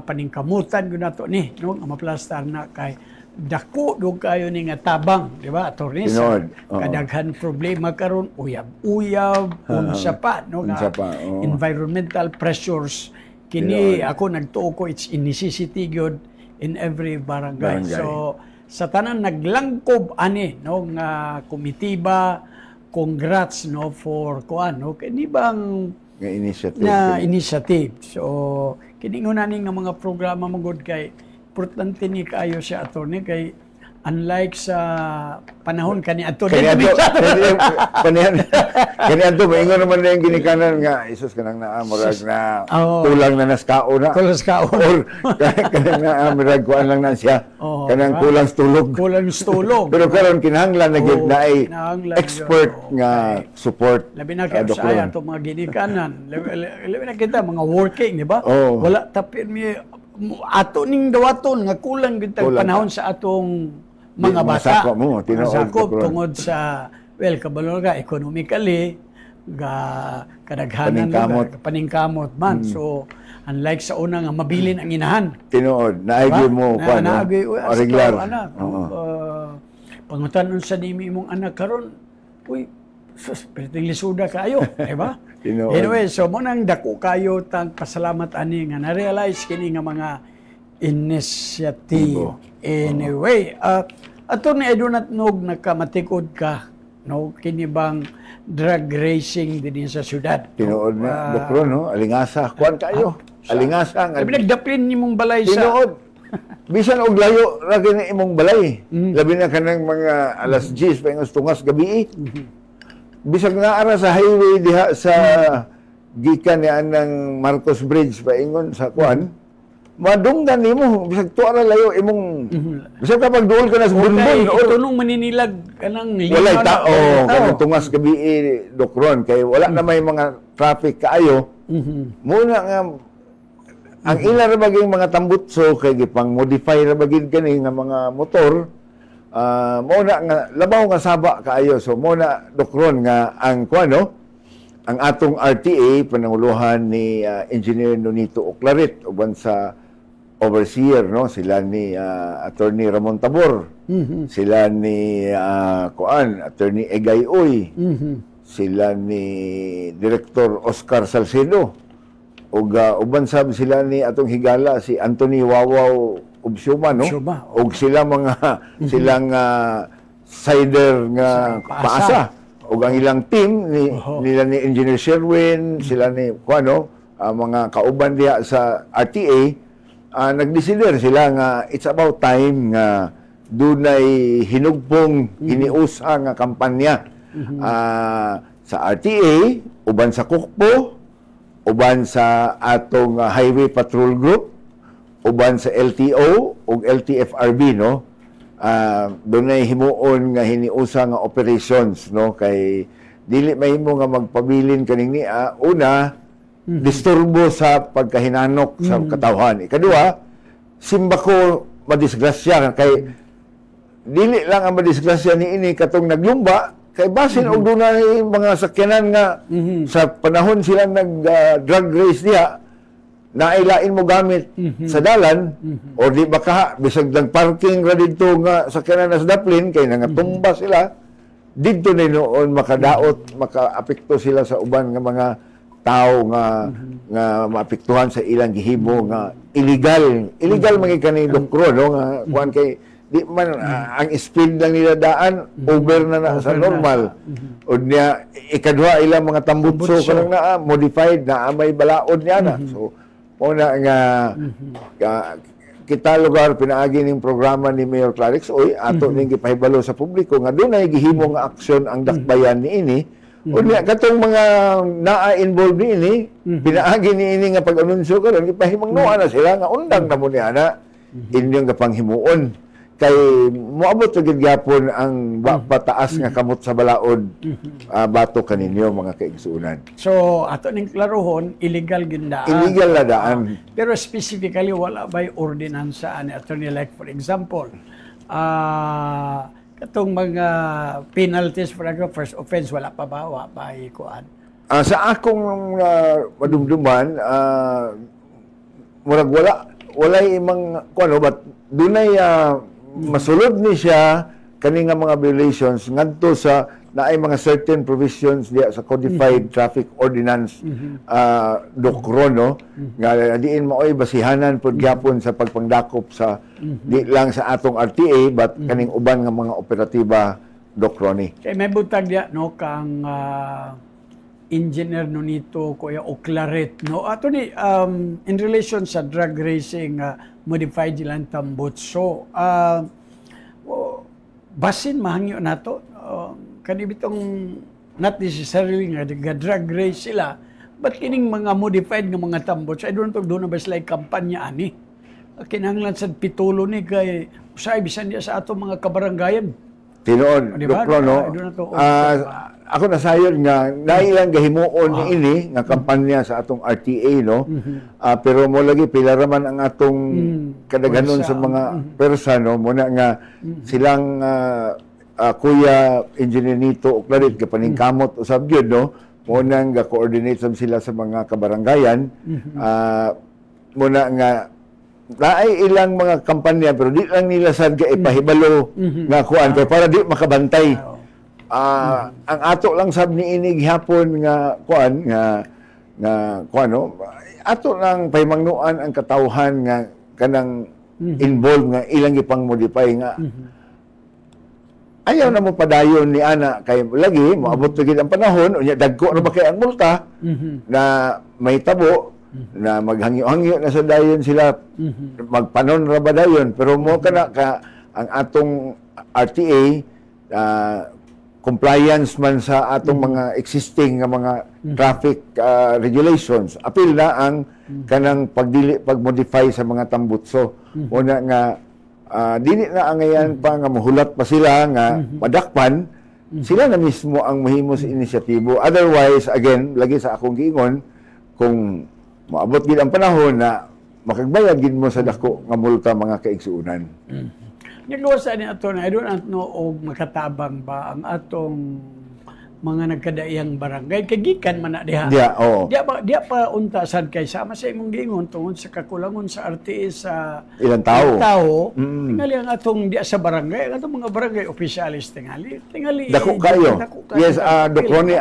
A: paningkamutan gyud nato ni nga maplastar na kay dako dog kayo ni nga tabang, di ba, attorney? Kadaghan problema karon uyab unsa pa environmental pressures kini ako nagtuo ko it's a necessity gyud in every barangay. So sa tanan naglangkob ani nga komitiba, congrats for kini bang initiative. So kini ngunaning nga mga programa magud kay importante ni kayo siya attorney kay unlike sa panahon kaniadto kaniadto maingon naman na yung ginikanan nga isus kanang naa murag na kulang na naskao na or kanang naa murag kuan lang na siya kanang kulang stulog pero karon kinahanglan na gid na ay expert nga support labi na kay sa ato mga ginikanan labi na kita mga working di ba wala tapir mi ato ning dawaton nga kulang gid panahon sa atong mga bata. Masakop tungod sa kabalo ka economically kadaghanan paningkamot man. So unlike sa una nga mabilin ang inahan.
B: Tinuod naagi mo regular.
A: Pangutanon sa nimi imong anak karon preteng lisuda kayo, di ba? Anyway, so mo nang dako kayo tang pasalamat ani nga na-realize kini nga mga initiative. Anyway, ato ni Edunat Nog nakamatikod ka kini bang drug racing din sa syudad.
B: Tinuod na doktor alingasa kuan kayo. Alingasa nga.
A: Labi nagdaplin nimong balay sa
B: tinuod. Bisan og layo ra kini imong balay. Labi na kanang mga alas 10 paingos tungas gabi. Bisag naara sa highway diha sa gikan ni anang Marcos Bridge paingon sa kuan. Madunggan nimo bisag tuwa ra layo imong bisag kapag duol ka na sa bunbon
A: tunong maninilag kanang
B: walay tao kanang tungas gabi dokron kay wala na may mga traffic kaayo muna nga ang ila ra baging mga tambutso kay gipang modify ra bagid kani nga mga motor muna nga labaw nga saba kaayo so muna dokron nga ang kuano ang atong RTA pananguluhan ni Engineer Nonito Oclarit uban sa overseer sila ni Attorney Ramon Tabor sila ni Attorney Egay Uy sila ni Director Oscar Salcedo ug uban sab sila ni atong higala si Anthony Wawaw Ubsyuma ug sila mga silang sider nga paasa ug ang ilang team nila ni Engineer Sherwin sila ni mga kauban diha sa RTA nagdesider sila nga it's about time nga dunay hinugpong hiniusa nga kampanya sa RTA uban sa Kukpo uban sa atong Highway Patrol Group uban sa LTO ug LTFRB dunay himuon nga hiniusa nga operations kay dili mahimo nga magpabilin kaning una disturbo sa pagkahinanok sa katawhan. Ikaduha, simbako madisgrasya kay dili lang ang madisgrasya niini katong naglumba kay basin og dunay mga sakyanan nga sa panahon sila nag drug race diha nailain mo gamit sa dalan o di baka bisag nag-parking ra dito nga sa kanan sa daplin kay nangatumba sila didto ni noon makadaot makaapekto sila sa uban nga mga tao nga maapektuhan sa ilang gihimo nga illegal mga kani dokro no nga kuan kay di man ang speed lang nila daan over na sa normal o niya ikaduha ilang mga tambutso kanang naa modified na may balaod niya na so una nga kita lugar pinaagi ning programa ni Mayor Clarix Oy ato ning gipahibalo sa publiko nga dunay gihimo nga aksyon ang dakbayan niini unya katong mga naa involved niini pinaagi niini nga pag-anunsyo karon gipahimangnuan na sila nga undang na mo ni ana inyong gapanghimuon kay moabot gid gyapon ang pataas nga kamot sa balaod bato kaninyo mga kaigsuunan.
A: So ato ning klarohon illegal gid daan.
B: Illegal na daan.
A: Pero specifically wala bay ordinansa ani attorney like for example katong mga penalties for example first offense wala pa ba bay kuan.
B: Sa akong madumduman murag walay imang kuno but dunay masulod ni siya kani nga mga violations ngadto sa naay mga certain provisions diya sa codified traffic ordinance dokro no nga diin maoy basihanan pud gyapon sa pagpangdakop sa di lang sa atong RTA but kaning uban nga mga operatiba dokro ni
A: kay may butag diya no kang engineer Nonito Kuya Oclaret no ato ni in relation sa drug racing modified ilang tambutso basin mahangyo nato kanibitong not necessarily nga drug race sila but kining mga modified nga mga tambutso I don't know doon na ba sila kampanya ani kinahanglan sa pitulo ni kay usay bisan diya sa ato mga kabaranggayan
B: tinuod dokro no ako nasayon nga nailang gahimuon niini nga kampanya sa atong RTA no pero mo lagi pila raman ang atong kadaghanon sa mga persa no muna nga silang Kuya Engineer Nito Oclaret kapaningkamot usab gyud no muna nga coordinate sila sa mga kabaranggayan muna nga naay ilang mga kampanya pero di lang nila sad ka ipahibalo nga kuan kay para di makabantay ang ato lang sab niini gihapon nga kuan nga kuan no ato lang pahimangnuan ang katawhan nga kanang involved nga ilang ipang modify nga ayaw na mo padayon ni ana kay lagi moabot gid ang panahon unya dagko ra ba kay ang multa na may tabo na maghangyo-hangyo na sa dayon sila magpanon ra ba dayon pero mo kana ka ang atong RTA compliance man sa atong mga existing nga mga traffic regulations apil na ang kanang pagmodify sa mga tambutso una nga dili na angayan pa nga mahulat pa sila nga madakpan sila na mismo ang mahimo sa inisyatibo otherwise again lagi sa akong giingon kung maabot gid ang panahon na makagbayad gid mo sa dako nga multa mga kaigsuunan.
A: Nagluwas ani ato na I don't know og makatabang ba ang atong mga nagkadaiyang barangay kay gikan man na diha. Dia pa unta sad kay sama sa imong giingon tungod sa kakulangon sa RTA sa
B: ilang tao.
A: Tingali ang atong dia sa barangay, ang atong mga barangay opisyalis tingali
B: dako kayo. Yes, Dokoni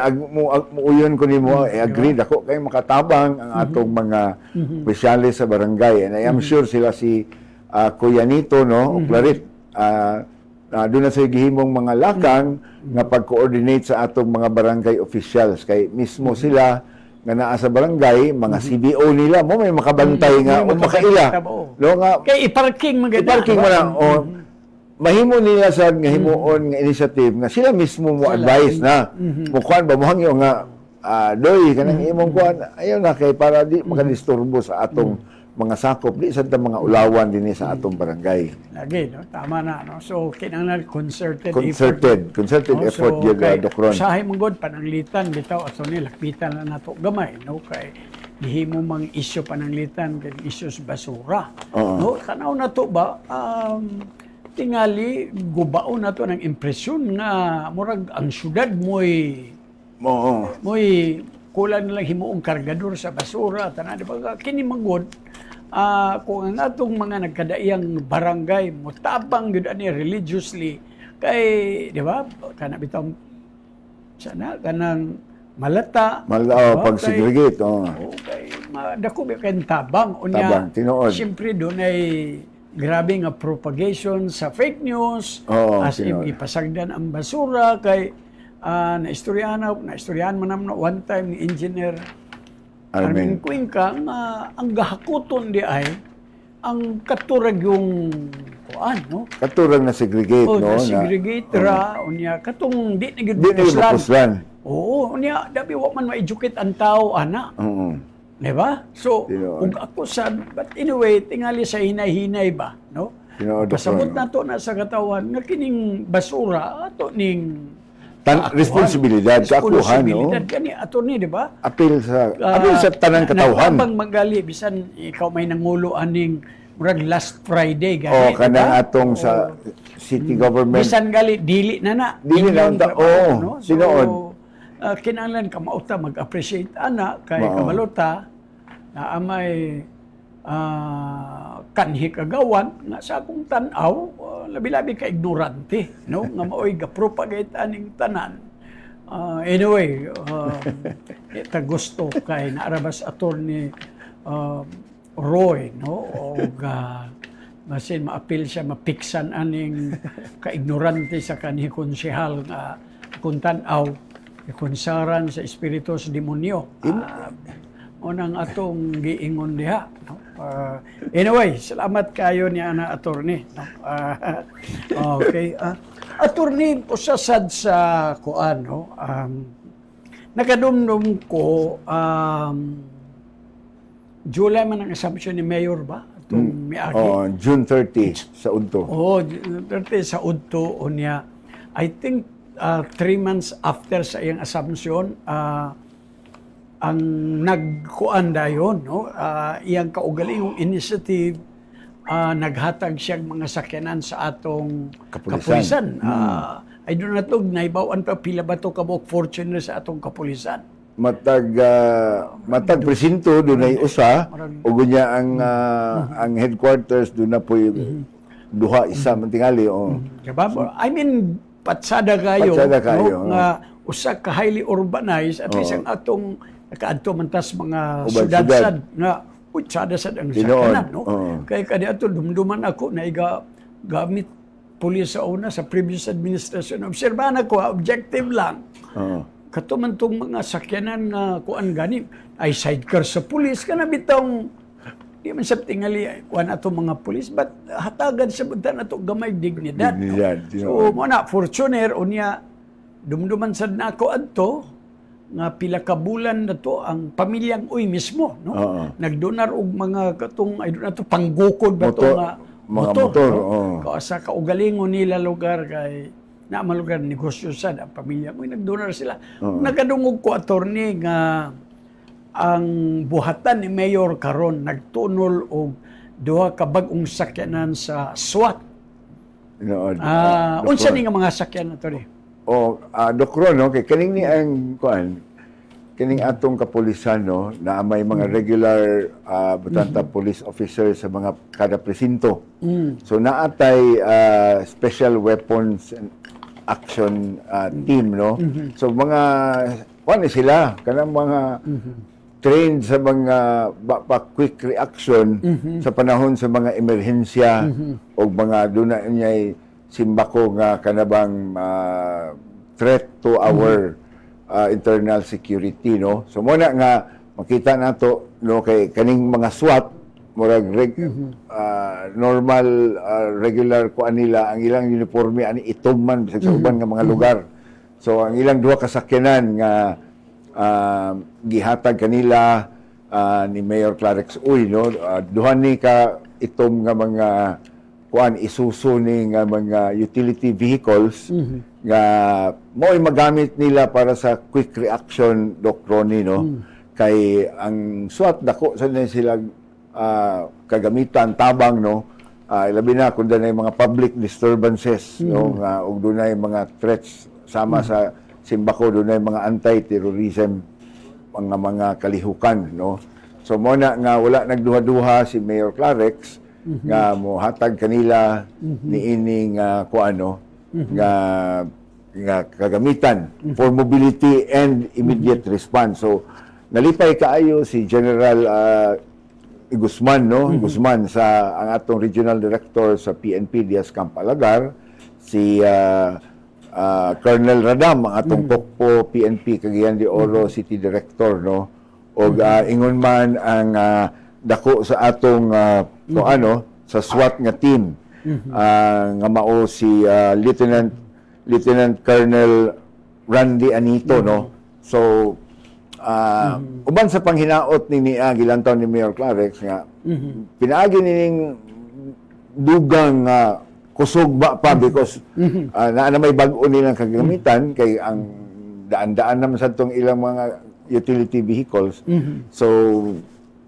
B: muuyon ko nimo agree dako kay makatabang ang atong mga opisyalis sa barangay and I am sure sila si Kuya Nito no Oclaret doon na sa gihimong mga lakang nga pag-coordinate sa atong mga barangay officials kay mismo sila nga naa sa barangay mga CBO nila mo may makabantay nga o makaila no nga
A: kay i-parking mo
B: mahimo nila sa nga himuon nga initiative nga sila mismo mo advise na mo kuan ba mo hangyo nga doy kanang imong kuan ayo na kay para di makadisturbo sa atong mga sakop di sad mga ulawan dinhi sa atong barangay.
A: Lagi no, tama na no. So kinahanglan concerted
B: effort gyud Dokron.
A: Usahay mong god pananglitan bitaw ato ni lakpitan na nato gamay no kay gihimo mang isyu pananglitan kay issues basura. No, tanaw na to ba tingali gubaon nato ng impresyon nga murag ang syudad moy kulang nilang himuong kargador sa basura, tanan, di ba? Kini magod, kung ang atong mga nagkadaiyang barangay, mutabang yun ani religiously, kay, di ba, kanabitang, sana, kanang malata.
B: Pag-segregate.
A: Okay, dako ba kayong tabang.
B: Tabang, tinuod.
A: Siyempre doon ay grabe nga propagation sa fake news, as in ipasagdan ang basura, kay naistoryahan man naman one time ni Engineer Armin Cuenca, ang gahakuton di ay ang katurag yung no?
B: Katurag na segregate, no?
A: Na segregate ra, unya katong di nagipuslan. Oo, unya dabi wa man ma-educate ang tao ana. Di ba? So, kung ako but anyway, tingali sa hinay-hinay ba, no? Pasabot na to na sa katawan, nga kining basura, ato ning
B: responsibilidad sa akuhan, no?
A: Kani ato ni, di ba?
B: Apil sa tanang katawhan.
A: Nagtabang magali, bisan ikaw may nangulo aning murag last Friday, gani.
B: Kanang atong sa city government.
A: Bisan gali, dili na.
B: Dili na,
A: no?
B: sinood.
A: Kinahanglan ka mauta mag-appreciate ana kay kabalota na amay kanhi kagawan nga sa akong tan-aw labi-labi ka ignorante, no, nga maoy ga-propagate aning tanan. Anyway, ita gusto kay naarabas attorney Roy, no, og masin maapil siya mapiksan aning ka-ignorante sa kanhi konsehal nga kung tan-aw ikonsaran sa espiritus demonyo. Unang atong giingon diha. No? Anyway, salamat kayo ni ana attorney. No? Okay. Attorney, usasad sa kuan, no? Nakadumdum ko, July man ang assumption ni Mayor ba? Itong miagi.
B: June 30 sa Udto.
A: June 30 sa Udto. Unya, I think 3 months after sa iyang assumption, ang nagkuan dayon, no? Iyang kaugalingong initiative, naghatag siyang mga sakyanan sa atong kapulisan. I do not know, naibawaan pa pila ba ito kabok Fortuner sa atong kapulisan?
B: Matag presinto doon ay usa, o gunya ang headquarters doon na po duha isa mantingali.
A: I mean, patsada kayo, no? Nga usa ka highly urbanized, at least ang atong nakaadto man tas mga syudad nga patsada sad ang sakyanan, no? Kay kadi ato dumduman ako na gamit pulis sa una sa previous administration. Obserbahan ako, objective lang. Kato man tong mga sakyanan nga kuan gani ay sidecar sa pulis kana bitong di man sa tingali kuan ato mga pulis, but hatagan sa buntan ato gamay dignidad. So mo na Fortuner unya dumduman sad nako adto nga pila ka bulan na to ang pamilyang uy mismo, no? Nagdonar og mga katong ay doon ato panggukod ba to nga motor. Sa kaugalingon nila lugar kay na malugar negosyo sad ang pamilya mo nagdonar sila. Nagadungog ko attorney nga ang buhatan ni Mayor karon nagtunol og duha ka bag-ong sakyanan sa SWAT. Unsa ni nga mga sakyanan to ni?
B: Dokro, no, kay kaning ni ang kuan kining atong kapulisan, no, na may mga regular butanta police officer sa mga kada presinto. So naatay special weapons and action team, no. So mga kuan sila kanang mga trained sa mga quick reaction sa panahon sa mga emerhensya o mga duna niya simbako nga kanabang threat to our internal security, no. So muna nga makita nato, no, kay kaning mga SWAT murag normal regular ko nila ang ilang uniforme ani itom man sa uban nga mga lugar. So ang ilang duha ka sakyanan nga gihatag kanila ni Mayor Clarix Uy, no, duha ni ka itom nga mga kuan isuso ni nga mga utility vehicles nga mo'y magamit nila para sa quick reaction, Doc Ronnie, no. Kay ang SWAT dako sa sila kagamitan tabang, no. Labi na kung dunay mga public disturbances, no, nga ug dunay mga threats sama sa simbako, dunay mga anti-terrorism mga kalihukan, no? So mo na nga wala nagduha-duha si Mayor Clarex nga mohatag kanila niining nga kagamitan for mobility and immediate response. So nalipay kaayo si General Guzman, no? Guzman sa ang atong regional director sa PNP Diaz Camp Alagar, si Colonel Radam, ang atong Pokpo PNP Cagayan de Oro City Director, no? O ingon man ang dako sa atong sa SWAT nga team nga mao si Lieutenant Colonel Randy Anito, no? So uban sa panghinaot ni gilantaw ni Mayor Clarex nga pinaagi nining dugang kusog ba pa because na may bag-o nilang kagamitan kay ang daan-daan naman sa itong ilang mga utility vehicles. So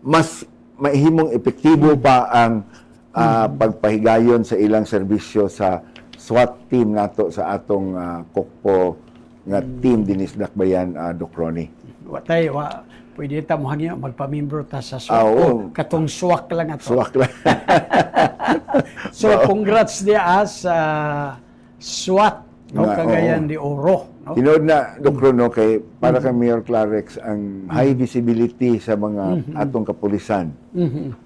B: mas mahimong epektibo pa ang pagpahigayon sa ilang serbisyo sa SWAT team nato sa atong Kokpo nga team dinis Dakbayan, Doc Ronnie.
A: Pwede ta mo hangyo magpamimbro ta sa SWAT. Katong SWAT lang ato.
B: SWAT lang.
A: So congrats dia sa SWAT Cagayan de Oro. No?
B: Tinood na, Doc Ron, kay para kay Mayor Clarex ang high visibility sa mga atong kapulisan.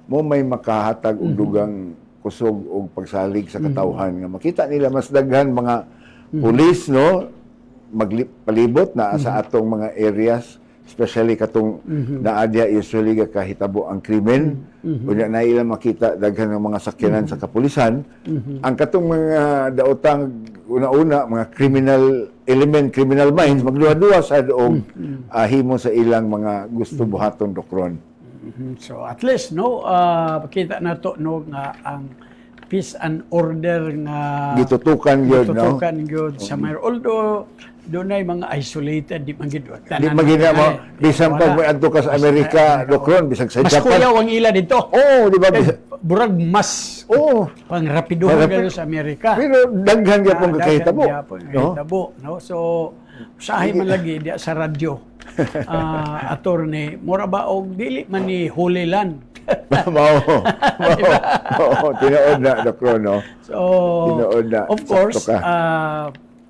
B: Mo may makahatag og dugang kusog og pagsalig sa katawhan nga makita nila mas daghan mga pulis, no, magpalibot na sa atong mga areas, especially katong naadya usually kahitabo ang krimen. Unya na ilang makita daghan ng mga sakyanan sa kapulisan. Ang katong mga daotang una-una mga criminal element, criminal minds magduha-duha sa og himo sa ilang mga gusto buhaton, Doc Ron.
A: So at least no makita nato no nga ang peace and order nga
B: gitutukan gyud
A: sa Mayor, although dunay mga isolated di man gid
B: di magina mo bisan pag may adto ka sa Amerika, Doc Ron, bisag sa Japan
A: mas kuyaw ang ila dito.
B: Di ba
A: burag mas pang rapido sa Amerika,
B: pero daghan gyapon kakahitabo,
A: no? So usahay man lagi diya sa radyo attorney mura ba og dili man ni Holy Land.
B: Tinood na, Doc Ron, no?
A: So of course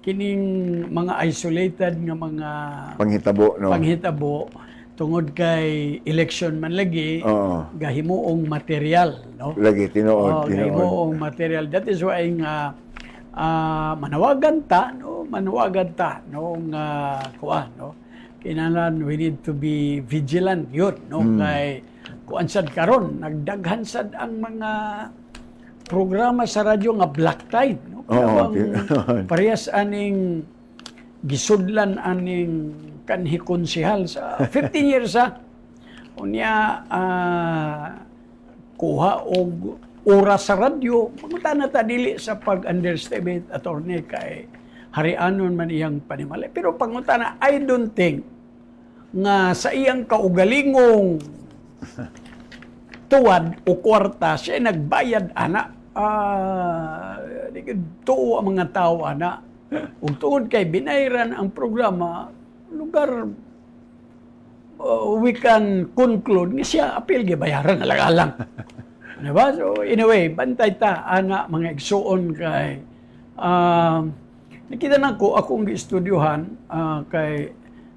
A: kining mga isolated nga mga panghitabo tungod kay election man lagi gahimuong material, no?
B: Lagi tinuod.
A: Gahimuong material. That is why nga manawagan ta no nga kuan, no? Kinahanglan we need to be vigilant yun, no? Kay kuan sad karon nagdaghan sad ang mga programa sa radyo nga black tide, no? Parehas aning gisudlan aning kanhi konsehal sa 15 years unya kuha og oras sa radyo manguta na ta dili sa pag-underestimate attorney kay harianon man iyang panimala, pero panguta na I don't think nga sa iyang kaugalingong tuwad o kwarta siya nagbayad ana tuo ang mga tao ana ug tuod kay binayran ang programa lugar we can conclude ni siya apil gibayaran alang-alang. Diba? So anyway, bantay ta ana mga igsuon kay nakita na ko akong gi-estudyohan kay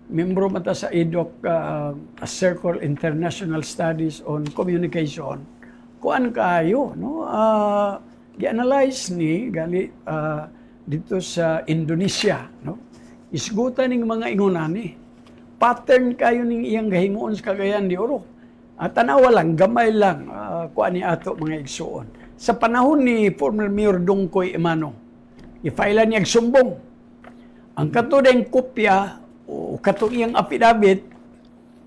A: membro mata sa EDOC Circle International Studies on Communication. Kuan kayo, no? Gi-analyze ni gali dito sa Indonesia, no? Isgutan ning mga ingunani. Pattern kayo ning iyang gahimuon sa Cagayan de Oro. Tanawa lang, gamay lang, kuan ni ato mga igsuon. Sa panahon ni former Mayor Dongkoy Emano, i-file niya sumbong. Ang katudeng kopya o katong iyang affidavit,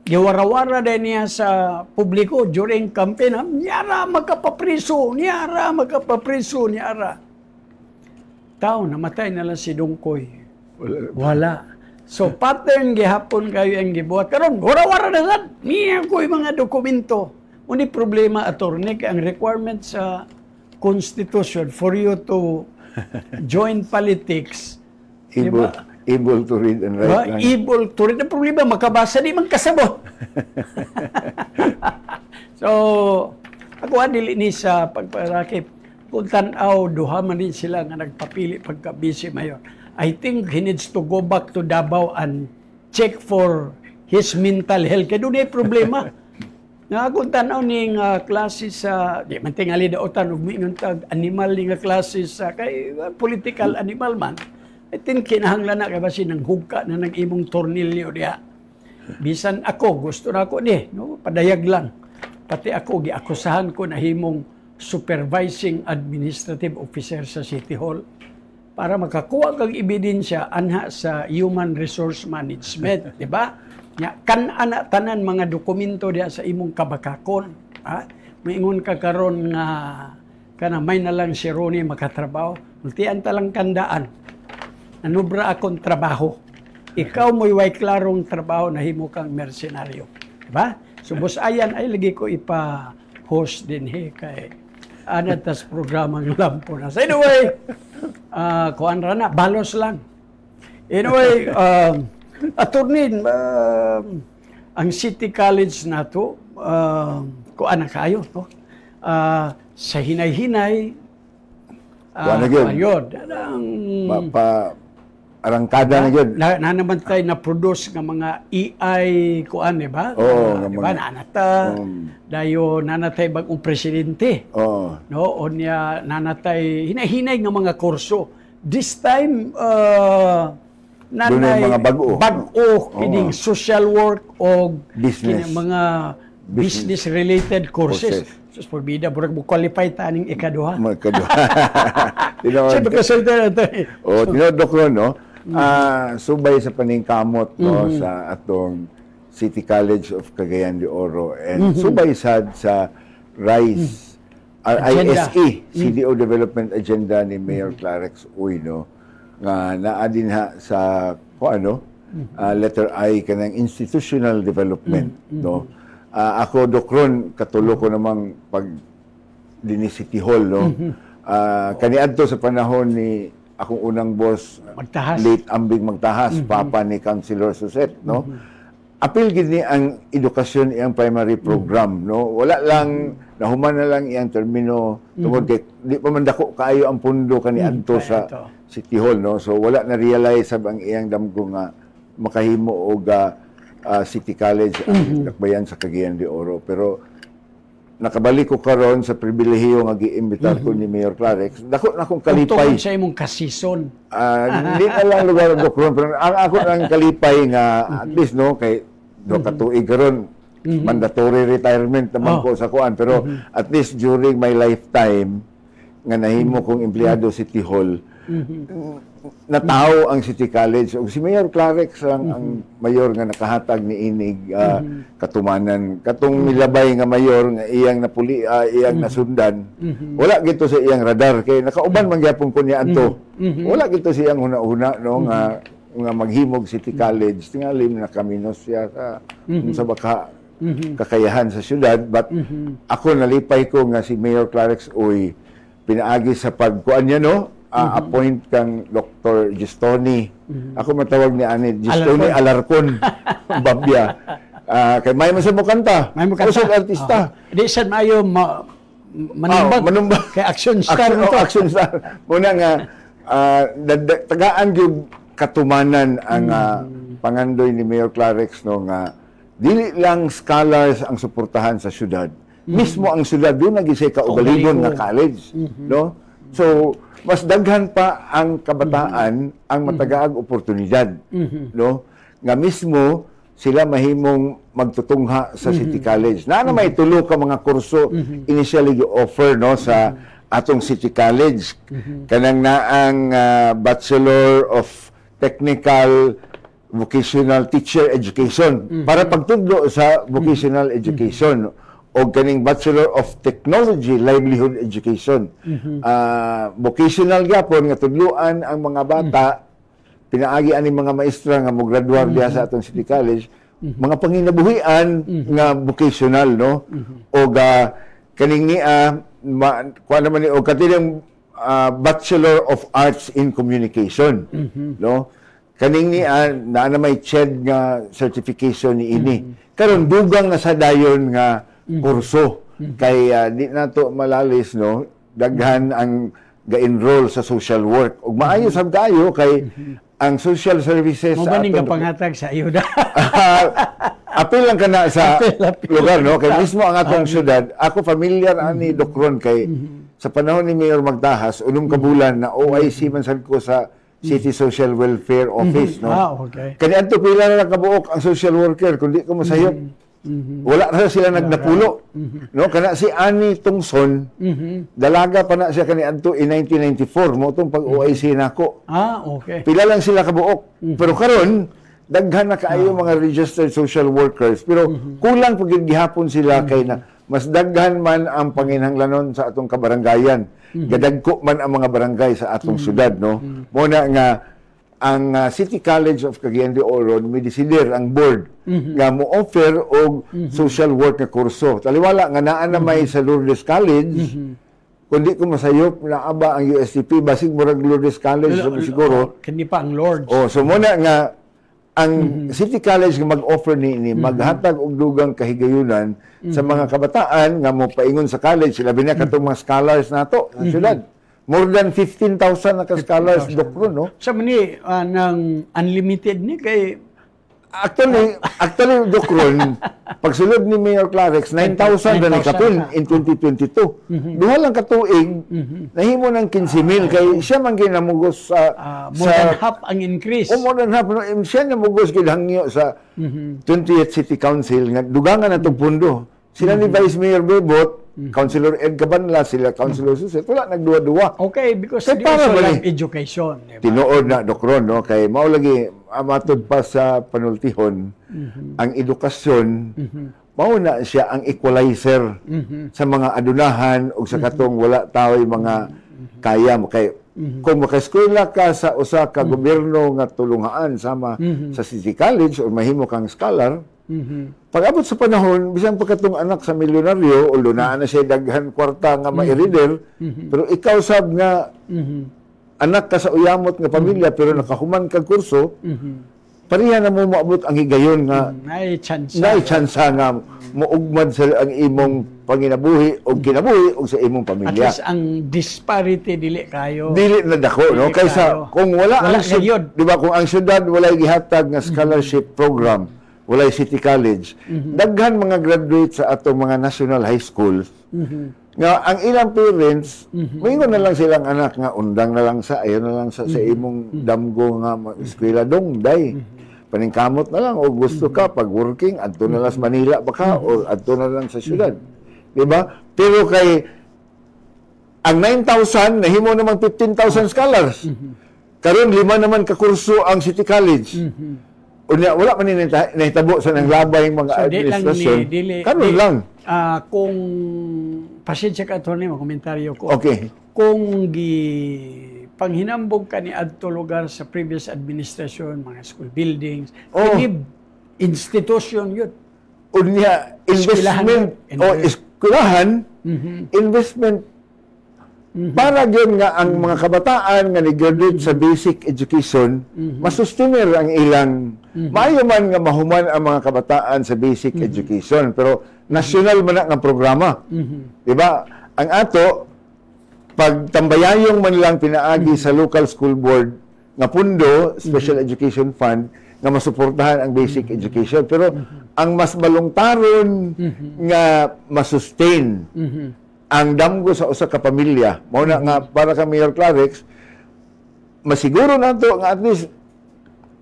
A: giwarawara din niya sa publiko during campaign, niyara magkapapriso. Tao, namatay na lang si Dongkoy. Wala. So, pattern gihapon kayo ang gibuhat. Karon, warawara na sad. Niya ko yung mga dokumento. Uni problema, attorney, ang requirement sa Constitution for you to join politics, diba?
B: able to read and write lang.
A: Able to read. Ang problema, makabasa, di man kasabot. So, ako adili ni sa pagparakip, kung tanaw, duha man din sila nga nagpapili pagka-busy mayor. I think he needs to go back to Davao and check for his mental health. Kaya doon ay problema. Nga kung tanaw ni nga klase sa, di man tingali daotan, umingon tag animal ni nga klase sa, kay political animal man. I think kinahanglan na kay basin ng hugka na nag-imong tornilyo diha. Bisan ako, gusto na ako di, no? Padayag lang. Pati ako, giakusahan ko na himong supervising administrative officer sa City Hall para makakuha kang ebidensya anha sa human resource management, di ba? Kan-ana tanan mga dokumento diya sa imong kabakakon. Maingon ka karon nga kana may na lang si Ronnie makatrabaho. Multian talang kandaan. Nanubra akong trabaho. Ikaw mo'y way klarong trabaho na himo kang mercenaryo. Diba? So, ayan ay lagi ko ipa-host din kay anatas programang lampo na. So, anyway, kuhan na, balos lang. Anyway, attorney, ang City College na to, kuhan na kayo, no? Sa hinay-hinay, ayun,
B: arangkada na yun.
A: Na naman tayo na-produce ng mga AI kuan, di ba?
B: Oo.
A: Di ba? Nanata. Dayo, nanatay bagong presidente.
B: Oo.
A: No? O niya, nanatay, hinay-hinay ng mga kurso. This time, nanay,
B: mga
A: bago, kining social work o
B: business.
A: Mga business-related courses. Sus, porbida, burag mo qualify taning ikaduha.
B: Ikaduha.
A: Siyempre kasulta na ito.
B: Tinodok ron, no? Subay sa paningkamot, no? Sa atong City College of Cagayan de Oro. And subay sad sa RISE, CDO Development Agenda ni Mayor Clarex Uy, no? Nga naadin ha sa, letter I, kanang institutional development, no? Ako, Dokron, katulo ko namang pag din City Hall, no? Kaniadto sa panahon ni akong unang boss, late Ambing Magtahas, papa ni Councilor Suset, no? Apil gid ni ang edukasyon iyang primary program, no? Wala lang, nahuman na lang iyang termino, tungod kay di pa man dako kaayo ang pundo kaniadto sa City Hall, no? So wala na realize sab ang iyang damgo nga makahimo og City College ang Dakbayan sa Cagayan de Oro. Pero nakabalik ko karon sa pribilehiyo nga giimbitar ko ni Mayor Clarex. Dako na akong kalipay.
A: Tungkol sa imong kasison.
B: Hindi na lang lugar Dokron, pero ako nang kalipay nga at least, no, kay do katuig karon mandatory retirement naman ko sa kuan, pero at least during my lifetime nga nahimo kong empleyado City Hall, natao ang City College. O si Mayor Clarex ang mayor nga nakahatag ni inig katumanan. Katong milabay nga mayor nga iyang napuli, iyang nasundan. Wala gito sa iyang radar kay nakauban man gyapon ko niya adto. Wala gito sa iyang una-una, no, nga maghimog City College. Tingali na kaminos siya sa baka kakayahan sa syudad, but ako nalipay ko nga si Mayor Clarex Uy pinaagi sa pagkuan niya, no? Appoint kang Dr. Gistoni. Ako matawag ni Ani Gistoni Alarcon. Babya. Kay may man sa mo kanta.
A: May mo kanta.
B: Usog artista.
A: Di sad maayo manumbag. Kay action star ito.
B: Action star. Muna nga tagaan gyud katumanan ang pangandoy ni Mayor Clarex, no, nga dili lang scholars ang suportahan sa syudad. Mismo ang syudad doon nagisay kaugalingon nga college, no? So mas daghan pa ang kabataan ang matagaag oportunidad, no? Nga mismo sila mahimong magtutungha sa City College. Na may tulo ka mga kurso initially offer, no, sa atong City College. Kanang naang Bachelor of Technical Vocational Teacher Education para pagtudlo sa vocational education, o kaning Bachelor of Technology Livelihood Education. Vocational gyapon nga tudluan ang mga bata, pinaagi ani mga maestra nga mograduar diha sa atong City College, mga panginabuhian nga vocational, no? O kaning niya kuan naman ni o katilang Bachelor of Arts in Communication, no? Kaning ni na may CHED nga certification ni ini. Karon dugang na sa dayon nga kurso. Kay di na to malalis no, daghan ang ga-enroll sa social work. Ug maayo sab kayo kay ang social services
A: Mo ba ning panghatag sa ayuda?
B: Apil lang kana sa lugar no, kay mismo ang atong syudad. Ako familiar ani Doc Ron kay sa panahon ni Mayor Magdahas, unom ka bulan na OIC man sad ko sa City Social Welfare Office, no?
A: Okay.
B: Kani adto pila na kabuok ang social worker kundi ko masayop. Wala na sila nagnapulo. No, kana si Annie Tungson, dalaga pa na siya kani adto in 1994 mo tong pag-OIC nako.
A: Okay.
B: Pila lang sila kabuok. Pero karon daghan na kaayo mga registered social workers pero kulang pag gihapon sila kay na mas daghan man ang panginhanglanon sa atong kabaranggayan. Gadagko man ang mga barangay sa atong syudad, no? Muna nga ang City College of Cagayan de Oro midesider ang board nga mo offer og social work nga kurso. Taliwala nga naa na may sa Lourdes College. Kundi ko masayop na aba ang USTP basig murag Lourdes College siguro.
A: Kani pa ang Lords.
B: So muna nga ang City College nga mag-offer ni maghatag og dugang kahigayunan sa mga kabataan nga mo paingon sa college, labi na katong mga scholars nato sa syudad. More than 15,000 na ka scholars doktor, no?
A: Sa mani ng unlimited ni kay
B: Actually doktor, pagsulod ni Mayor Clarex 9,000 na kapin in 2022. Duha lang ka tuig nahimo ng 15,000 kay siya man ginamugos sa
A: more than half ang increase.
B: More than half no, siya namugos gid hangyo sa 20th City Council nga dugangan atong pundo. Sila ni Vice Mayor Bebot, Councilor Ed Cabanla, sila Councilor Suset, wala nagduwa-duwa.
A: Okay, because
B: kay para
A: also education. Diba?
B: Tinuod na, Dokron, no? Kay mao lagi, matod pa sa panultihon, ang edukasyon, mao na siya ang equalizer sa mga adunahan o sa katong wala tao'y mga kaya mo. Kay, kung makaeskwela ka sa usa ka gobyerno nga tulungaan sama sa City College o mahimo kang scholar, pag-abot sa panahon, bisan pagkatong anak sa milyonaryo, o lunaan na siya daghan kwarta nga ma-irider, pero ikaw sab nga anak ka sa uyamot nga pamilya, pero nakahuman kag kurso, pariha na mo maabot ang higayon nga naitsansa nga muugmad sa ang imong panginabuhi o kinabuhi o sa imong pamilya.
A: At least ang disparity dili kayo.
B: Dili na dako, no? Kaysa kung wala ang syudad, di ba, kung ang syudad walay gihatag nga scholarship program, walay City College, daghan mga graduate sa atong mga national high schools, nga ang ilang parents, maingon na lang silang anak nga undang na lang sa, ayon na lang sa imong damgo nga eskwela dongday. Paningkamot na lang, o gusto ka, pag working, adto na lang sa Manila baka, o adto na lang sa syudad. Diba? Pero kay, ang 9,000, nahimo naman 15,000 scholars. Karon 5 naman kakurso ang City College. Unya, wala man nahitabo sa nanglabay mga administrasyon. Karon lang.
A: Kung, pasensya ka ito ni mga komentaryo ko.
B: Okay.
A: Kung panghinambog ka ni adto lugar sa previous administration, mga school buildings, institution yun.
B: Unya, investment, eskwelahan, investment, para yun nga ang mga kabataan nga ni-graduate sa basic education, masustainer ang ilang, maayo man nga mahuman ang mga kabataan sa basic education, pero national man ang programa. Diba? Ang ato, pag tambayayong man lang pinaagi sa local school board nga pundo, Special Education Fund, nga masuportahan ang basic education. Pero ang mas malungtaron nga masustain ang damgo sa usa ka pamilya, mao na nga para ka Mayor Clarex, masiguro nato nga at least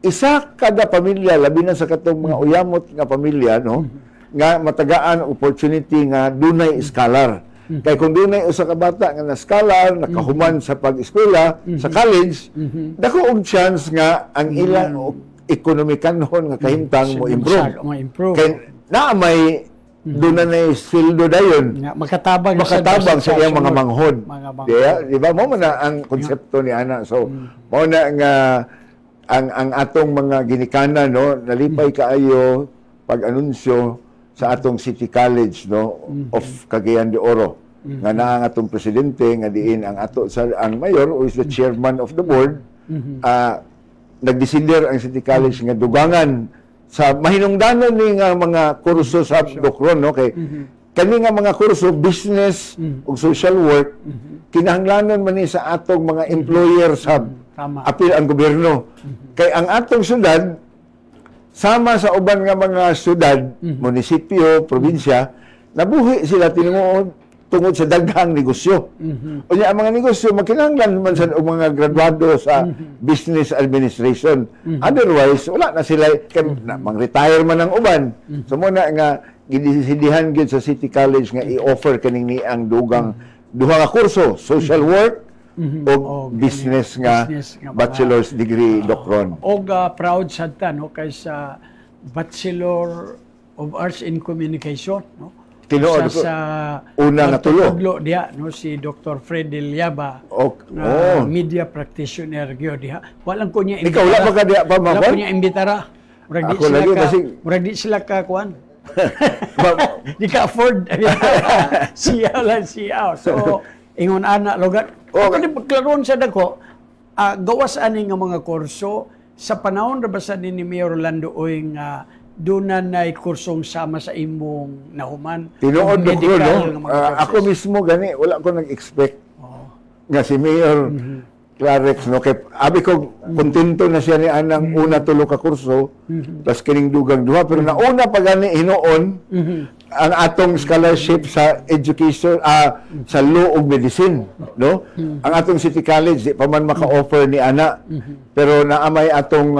B: isa kada pamilya, labi na sa katong mga uyamot nga pamilya, no, nga matagaan opportunity nga dunay scholar. Kay kung dunay usa ka bata nga na scholar, nakahuman sa pag-eskwela, sa college, dako og chance nga ang ilang ekonomikanhon nga kahimtang mo improve. Kay naa may doon na sildo dayon.
A: Makatabang
B: sa iyang mga manghod. Di ba? Mo na ang konsepto ni Ana. So, mo na nga ang atong mga ginikanan, no, nalipay kaayo pag-anunsyo sa atong City College, no, of Cagayan de Oro. Nga na ang atong presidente, nga diin ang ato sa ang mayor, who is the chairman of the board, nagdesider ang City College nga dugangan sa mahinungdanon ni nga mga kurso sa Dokron, no? Kay kani nga mga kurso, business ug social work, kinahanglanon man ni sa atong mga employer sa apil ang gobyerno. Kay ang atong syudad, sama sa uban nga mga syudad, munisipyo, probinsya, nabuhi sila tinuod tungod sa daghang negosyo. Unya ang mga negosyo makinahanglan man sa mga graduado sa business administration. Otherwise wala na sila mang-retire man ang uban. So muna nga gidesidihan gyud sa City College nga i-offer kaning ni ang duha nga kurso, social work o business nga bachelor's degree Dokron.
A: Og proud sad ta no kay sa Bachelor of Arts in Communication, no?
B: Tinuod
A: sa
B: una nga tulo
A: diha no si Dr. Freddy Liaba, media practitioner gyud diha. Walang ko niya
B: ikaw wala ba ka diha pa
A: wala ko niya imbitara. Murag di sila ka kuan. Di ka afford siya. So ingon ana lugar. Kani pagklaron sa dako, gawas ani nga mga kurso sa panahon ra basa ni Mayor Rolando Uy nga doon na kursong sama sa imong nahuman.
B: Tinuod ko, no? Ako mismo gani, wala ko nag-expect nga si Mayor Clarex, no? Kaya abi ko, kontento na siya ni anang una tulo ka kurso, tas kining dugang duha, pero nauna pa gani hinoon ang atong scholarship sa education, sa law ug medicine, no? Ang atong City College, di pa man maka-offer ni ana, pero naamay atong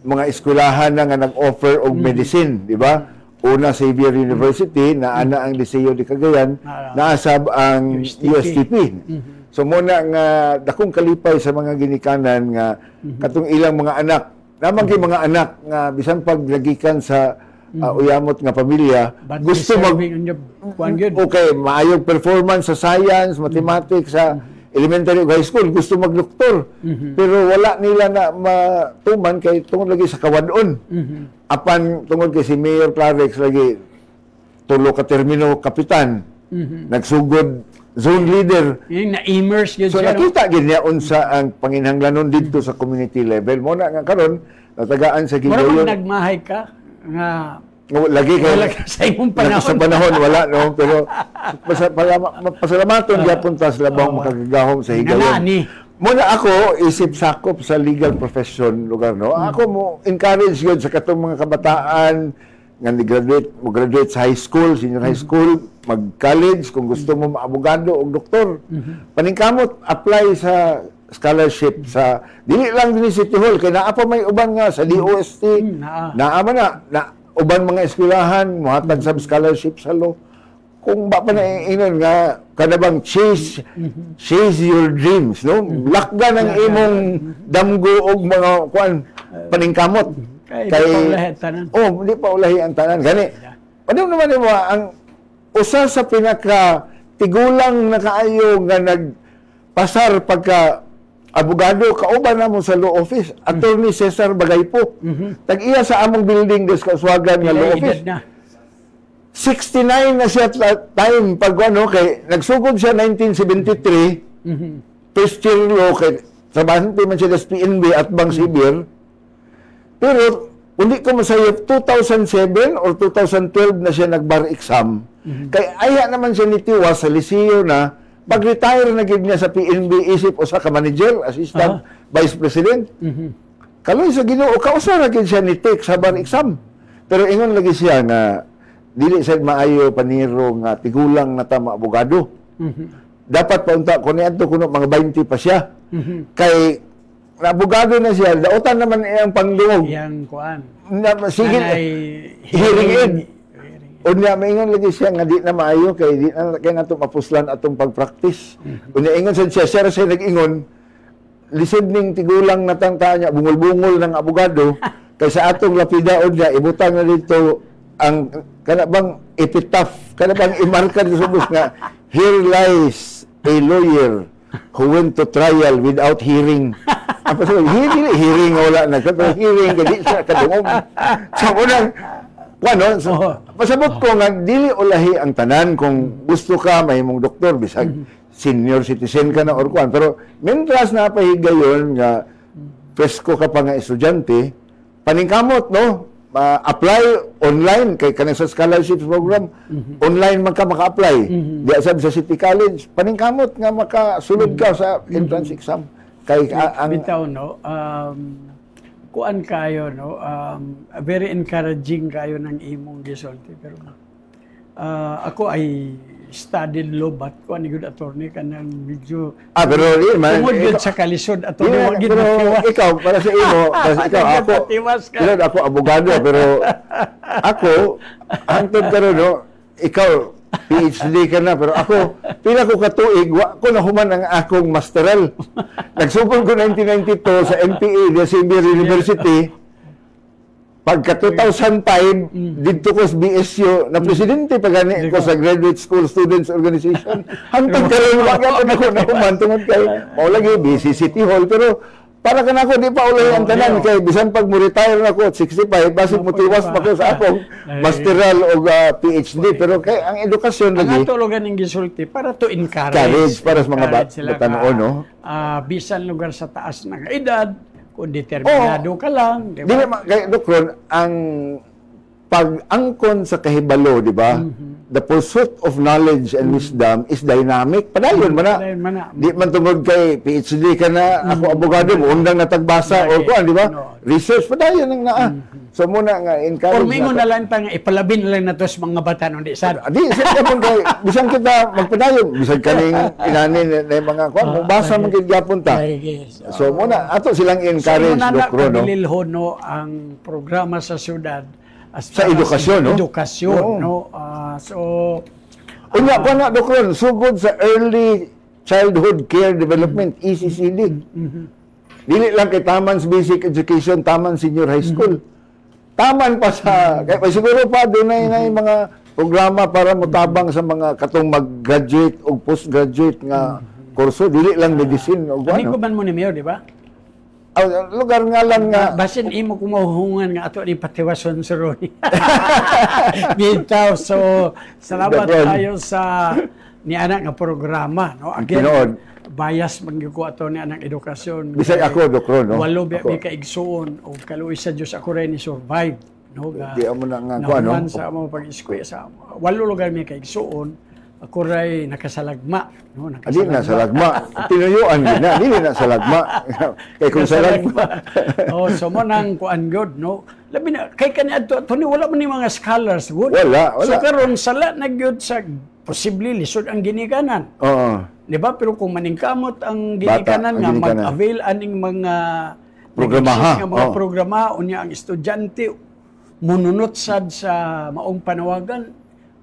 B: mga eskwelahan na nga nag-offer og medicine, di ba? Una Xavier University, na ana ang Liceo de Cagayan, naasab ang USTP. So muna nga dakong kalipay sa mga ginikanan nga katong ilang mga anak, namang mga anak nga bisan pag nagikan sa uyamot nga pamilya, gusto maayog performance sa science, mathematics, sa elementary o high school, gusto mag-doktor. Pero wala nila na matuman kay tungod lagi sa kawadon. Apan tungod kay si Mayor Clarex lagi tulo ka termino kapitan. Nagsugod zone leader.
A: Na-immerse yun
B: so
A: siya.
B: Nakita niya unsa ang panginhanglanon dito sa community level. Muna nga karon natagaan sa Gidoyon.
A: Mura nagmahay ka nga
B: lagi kayo
A: sa imong panahon.
B: Sa panahon wala, no? Pero pasalamaton gyapon ta sa labang makagagahom sa higayon. Muna ako isip sakop sa legal profession lugar, no? Ako mo encourage yun sa katong mga kabataan nga graduate sa high school, senior high school, mag-college kung gusto mo maabogado o doktor. Paningkamot apply sa scholarship sa dili lang din City Hall kay naa pa may uban nga sa DOST. Naa man na uban mga eskwelahan, muhatag sa scholarship sa law. Kung ba pa naiinon nga, kanabang chase your dreams, no? Lakgan ang imong damgo o mga paningkamot. Hindi pa ulahi ang tanan. Gani, ano naman mo, ang usa sa pinaka-tigulang na kaayo nga nagpasar pagka abogado, kauban na mo sa law office, Attorney Cesar Bagaypo. Tag-iya sa among building des Kaswagan nga law office. 69 na siya time pag kay nagsugod siya 1973, first year law, kay trabahan man siya sa PNB at Bang Sibir. Pero, hindi ko masayop, 2007 or 2012 na siya nag-bar exam. Kay aya naman siya nitiwas sa Liceo na, pag-retire na gid niya sa PNB, isip usa ka manager, assistant, vice president. Kaloy sa Ginoo, kausa ra gid siya ni take sa bar exam. Pero ingon lagi siya na dili sad maayo paniro nga tigulang na tama abogado. Dapat paunta ko niadto kuno mga 20 pa siya. Kay na abogado na siya, dautan naman iyang pangluog.
A: Yang kuan.
B: Sige, hearing aid. Unya maingon lagi siya nga di na maayo kay di na kay nato mapuslan atong pag-practice. Unya ingon sad siya siya nag-ingon lisod ning tigulang natangta niya bungol-bungol ng abogado kay sa atong lapidaon niya ibutang na dito ang kana bang epitaph kana bang imarka sa subos nga here lies a lawyer who went to trial without hearing. Apa sa hearing wala na pero hearing kadi sa kadungog. Sa unang pasabot ko nga dili ulahi ang tanan kung gusto ka may mong doktor bisag senior citizen ka na or kuan. Pero mentras na pahigayon nga presko ka pa nga estudyante, paningkamot, no? Apply online kay kanang sa scholarships program, online man ka maka-apply. Di asab sa City College, paningkamot nga makasulod ka sa entrance exam. Kay ang
A: bitaw, no? Kuan kayo, no? Very encouraging kayo ng imong gisulti. Pero ako ay studied law, but kuan ni good attorney ka ng medyo
B: pero yun man,
A: tungod yun sa kalisod attorney, wag
B: pero ikaw, para sa imo, ako abogado, pero ako, hangtod ka ron, no? Ikaw, PhD ka na, pero ako, pila ko katuig, wa ko nahuman ang akong masteral. Nagsugod ko 1992 sa MPA, December University. Pagka 2005, dito ko sa BSU, na presidente pa gani ko sa Graduate School Students Organization. Hantod ka rin, wag ako nahuman, tungod kay, maulagi, busy City Hall, pero para ka na ako, di pa ulay ang tanan, kay bisan pag mo retire na ako at 65, basig mo tiwas pa ko sa akong masteral o PhD, pero kay ang edukasyon lagi,
A: ang atulugan ng gisulti para to encourage
B: para sa mga bata noon, no?
A: Bisan lugar sa taas ng edad, kung determinado ka lang, di ba?
B: Di ba, kay Dokron, ang pag-angkon sa kahibalo, di ba? The pursuit of knowledge and wisdom is dynamic. Padayon man na. Di man tungod kay PhD ka na, ako abogado mo, undang natagbasa o kuan, di ba? Research, padayon ang naa. So muna nga, encourage
A: or mingon na lang tang ipalabin na lang na to sa mga bata nung di sad.
B: Di, siya po kay, bisan kita magpadayon, bisan kaning inanin na mga kuan, kung basa man kay gyapon ta. So muna, ato silang encourage, Dokro, no?
A: So no, ang programa sa syudad,
B: sa edukasyon, no?
A: Edukasyon, no? So,
B: unya pa na, Dokron, sugod sa Early Childhood Care Development, ECCD. Dili lang kay Taman's Basic Education, Taman Senior High School. Taman pa sa, kaya siguro pa doon na yung mga programa para mutabang sa mga katong mag-graduate o postgraduate nga kurso, dili lang medicine o
A: ano. Ano ko man mo ni Mayor, di ba?
B: Lugar nga lang nga.
A: Basin imo kumuhungan nga ato ni patiwason sa Ronnie. Bitaw, so salamat tayo sa ni anak nga programa, no? Again, bias mangyuko ato ni anang edukasyon.
B: Bisag ako, Dokro, no?
A: Walo biya ka igsuon o kaluoy sa Dios ako rin ni survive, no?
B: Di amo na nga ko, no?
A: Sa amo pag-eskwela sa walo lugar mi ka igsuon. Ako rin nakasalagma. No?
B: Dili na salagma. Tinuyuan din na. Dili na salagma. Kay kung salagma.
A: So mo nang kuan god, no? Labi na, kay kaniadto, wala man ni mga scholars, good.
B: Wala.
A: So karon sala na gyud sa posible lisod ang ginikanan.
B: Oo.
A: Di ba? Pero kung maningkamot ang ginikanan nga, mag-avail aning mga
B: programa,
A: mga programa, unya ang estudyante, mununot sad sa maong panawagan,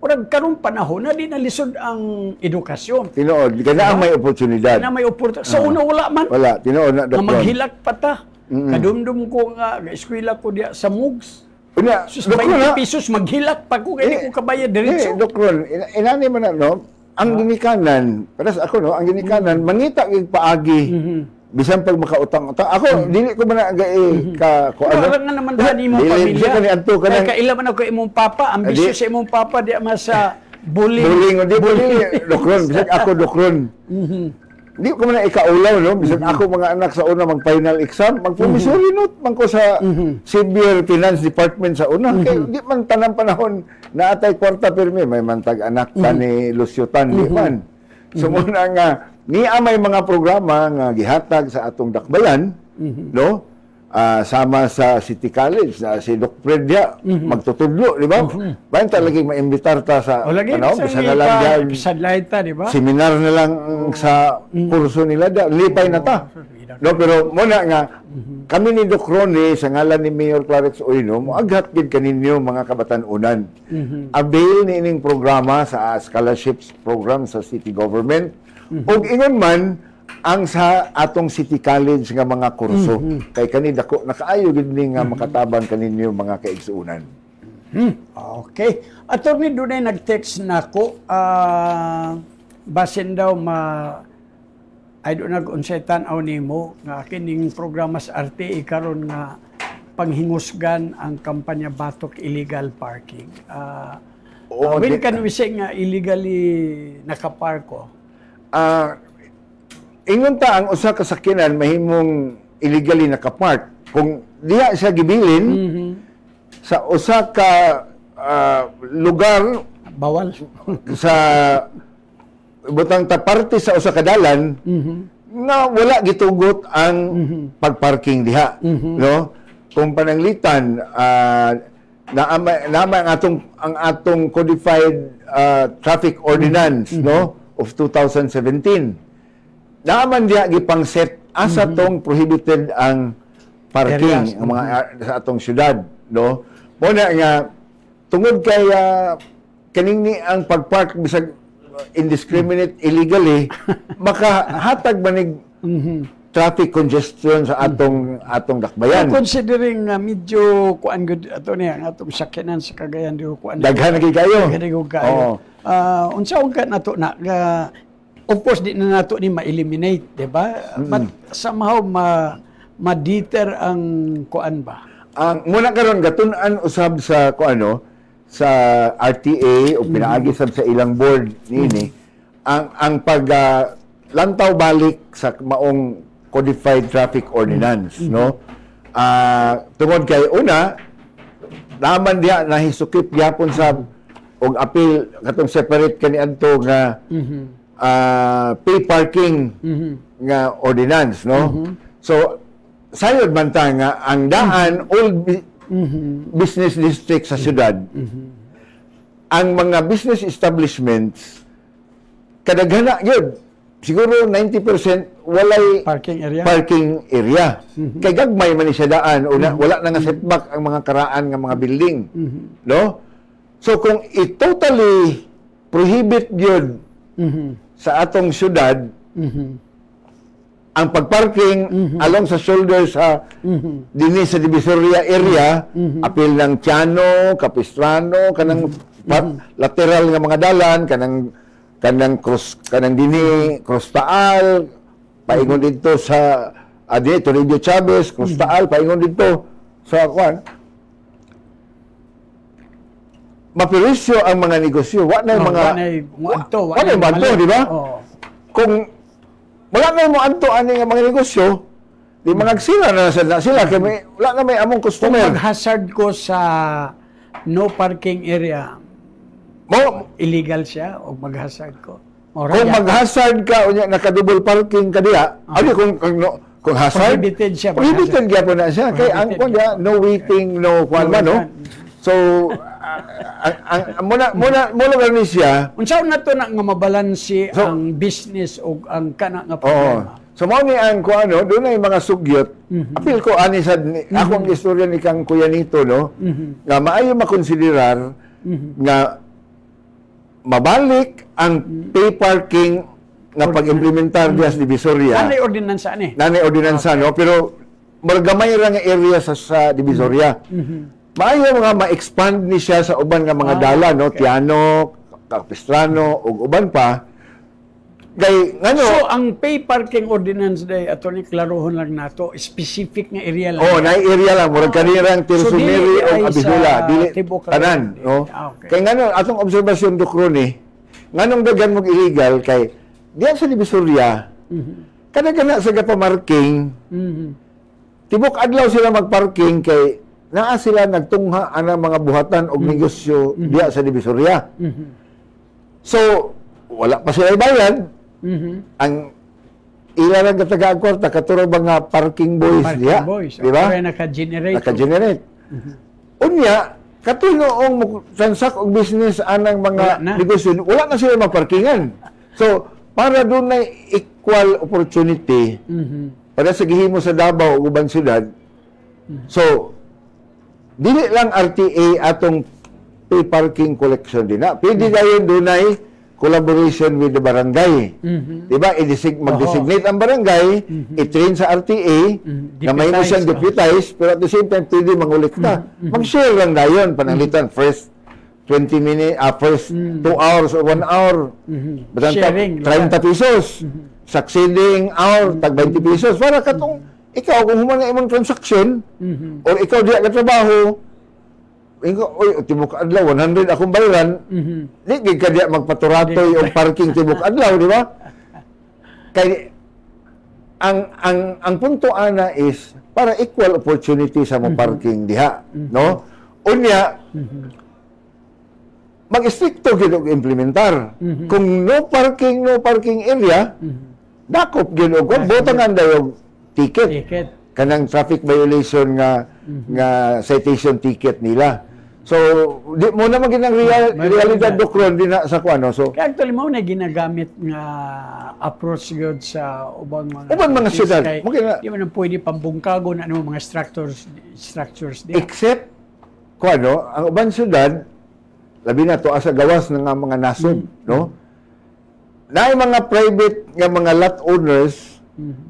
A: urag karong panahon na di nalisod ang edukasyon.
B: Tinuod, kana may oportunidad.
A: Kana may oportunidad. Sa una wala man.
B: Wala, tinuod na, Dokron.
A: Maghilak pa ta. Kadumdum ko nga, eskwela ko diya sa MUGS.
B: Unya,
A: Dokron, 20 pesos maghilak pa ko, kaya ko kabayad diretso.
B: Dokron, inani man na, no? Ang ginikanan, para sa ako, no? Ang ginikanan, mangita kay paagi. Bisan pag makautang-utang. Ako, dili ko man ka ko ano.
A: Wala nga naman dani mo pamilya. Kaya kaila man ako imong papa, ambisyo sa imong papa di masa bullying.
B: Bullying, di bullying. Dokron, bisan ako Dokron. Di ko man ikaulaw, no? Bisan ako mga anak sa una mag-final exam, mag-promissory note man ko sa Severe Finance Department sa una. Kaya di man tanang panahon na atay kwarta pirmi, may mantag anak ta ni Luciutan, di man. So muna nga, niya may mga programa nga gihatag sa atong dakbayan, no? Sama sa City College, si Doc Predya, magtutudlo, di ba? Bayan talagang maimbitar ta sa, bisa na lang
A: di ba?
B: Seminar na lang sa kurso nila, lipay na ta. No, pero muna nga, kami ni Doc Ronnie, sa ngalan ni Mayor Clarix Oino, moaghat gid kaninyo mga kabatan-unan. Avail ni ining programa sa scholarships program sa city government. Ug ingon man ang sa atong City College nga mga kurso kay kani dako nakaayo gid ni nga makatabang kaninyo mga kaigsuonan.
A: Okay. Attorney dunay nag-text nako basin daw ay do nag-unsay tan-aw nimo nga kining programa sa RTA karon nga panghingusgan ang kampanya Batok Illegal Parking. When can we say nga illegally nakapark ko?
B: ingon ta ang usa ka sakyanan mahimong illegally nakapark. Kung diha siya gibilin sa usa ka lugar
A: Bawal.
B: sa butang taparte sa usa ka dalan nga wala gitugot ang pagparking diha, no? Kung pananglitan naama ang atong codified traffic ordinance, no, of 2017. Naaman diha gipang set asa tong prohibited ang parking
A: Areas.
B: ang mga sa atong syudad, no? Muna nga tungod kay kanini ang pagpark bisag indiscriminate illegally makahatag manig traffic congestion sa atong dakbayan.
A: Considering medyo kuan gud ato niya ang atong sakyanan sa Cagayan di kuan.
B: Daghan na gid kayo.
A: Daghan gid kayo. Unsa ka nato na of course di na nato ni ma-eliminate, di ba? But somehow ma-deter ang kuan ba?
B: Ang muna karon gatun-an usab sa kuano sa RTA o pinaagi sab sa ilang board niini ang pag lantaw balik sa maong codified traffic ordinance, no? Tungod kay una naman diha nahisukip gyapon sa og appeal katong separate kaniadto nga pay parking nga ordinance, no? So sayod man ta nga ang daan all business district sa syudad, ang mga business establishments kadaghana yun siguro 90% walay parking area. Kay gagmay man ni siya daan o wala na nga setback ang mga karaan nga mga building, no? So kung i-totally prohibit yun sa atong syudad ang pagparking along sa shoulder sa dinhi sa Divisoria area, apil ng Tiano, Capistrano, kanang lateral nga mga dalan, kanang dinhi Cross Taal, paingon dito sa Toribio Chavez, Cross Taal, paingon dito sa kuan. Mapirisyo ang mga negosyo, wa na mga wa na banto, di ba? Kung wala na mo anto ani nga mga negosyo, di mangagsira na sila kay wala na may among customer.
A: Kung mag-hazard ko sa no parking area, illegal siya o mag-hazard ko?
B: Kung mag-hazard ka unya naka-double parking ka diha, kung hazard
A: prohibited siya.
B: Prohibited gyapon na siya kay ang kunya no waiting, no kwan man, no. So muna gani siya.
A: Unsa na to na nga mabalansi ang business o ang kana nga problema?
B: So mao ni ang kuano, dunay mga sugyot. Apil ko ani sa ako ang istorya ni kang kuya nito, no. Nga maayo makonsiderar nga mabalik ang pay parking nga pag-implementar diya sa Divisoria.
A: Nanay ordinansa ni.
B: Nanay ordinansa, no, pero margamay ra nga area sa Divisoria. Maayo nga ma-expand ni siya sa uban nga mga dala, no, Tiano, Capistrano ug uban pa. Kay ngano?
A: So ang pay parking ordinance day attorney klarohon lang nato, specific nga area lang.
B: Na area lang murag kanirang Tirsumiri o Abidula, dili tanan, no. Kay ngano atong obserbasyon Dukron nganong daghan mo illegal kay diyan sa Divisoria. Kada sa gapamarking. Tibok adlaw sila magparking kay naa sila nagtungha anang mga buhatan og negosyo diya sa Divisoria. So, wala pa sila bayad. Ang ilan ang katagaan kwarta, katurang mga parking boys diya. Di ba? Naka-generate. Unya, katunoong transact og business anang mga negosyo, wala na sila maparkingan. So, para doon na equal opportunity para sa gihimo sa Davao o ubang syudad. So, dili lang RTA atong pay parking collection din na. Pwede dayon dunay collaboration with the barangay. Diba? Mag-designate ang barangay, i-train sa RTA, na may mo siyang deputize, pero at the same time, pwede mangulekta. Mag-share lang dayon, pananglitan, first 20 minutes, first 2 hours or 1 hour.
A: Sharing.
B: 30 pesos. Succeeding hour, tag 20 pesos. Para katong ikaw, kung human na imong transaction, or ikaw diya ka trabaho, tibok adlaw, 100 akong bayaran, di ka diya magpaturatoy o parking tibok adlaw, di ba? Kay ang punto ana is para equal opportunity sa mga parking diha, no? Unya mag-stricto gid og implementar. Kung no parking area, dakop gid og botangan daw ticket. Kanang traffic violation nga citation ticket nila. So, di mo na maginang realidad dokron din na sa kuano. So,
A: kaya actually mo na ginagamit nga approach gyud sa ubang
B: mga syudad.
A: Di mo na pwede pambungkago na ano mga structures di.
B: Except kuano, ang ubang syudad labi na to asa gawas ng mga nasod, no? Naay mga private nga mga lot owners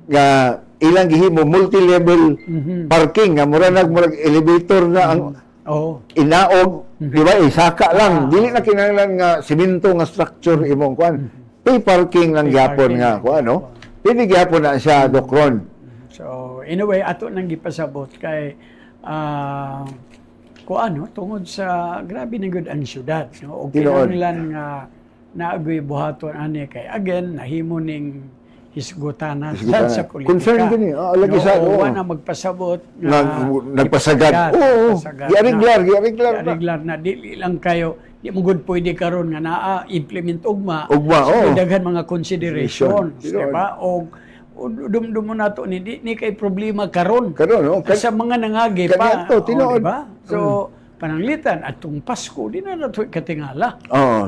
B: nga ilang gihimo multi-level parking nga murag elevator na ang inaog, di ba? Isaka lang. Dili na kinahanglan nga simento nga structure imong kuan. Pay parking lang gyapon nga kuan, no? Pwede gyapon na siya dokron.
A: So, anyway, ato nang gipasabot kay kuan, no? Tungod sa grabe na gud ang syudad, no? Og kinahanglan nga naagoy buhaton ani kay again nahimo ning hisgutanan sa politika.
B: Concern gani, lagi sa
A: na magpasabot
B: nagpasagad. Oo, giariglar
A: na dili lang kayo di mo gud pwede karon nga naa implement ugma daghan mga consideration, di ba? Og dumdum nato ni ni kay problema karon sa mga nangagi pa, di ba? So pananglitan atong Pasko di na nato katingala,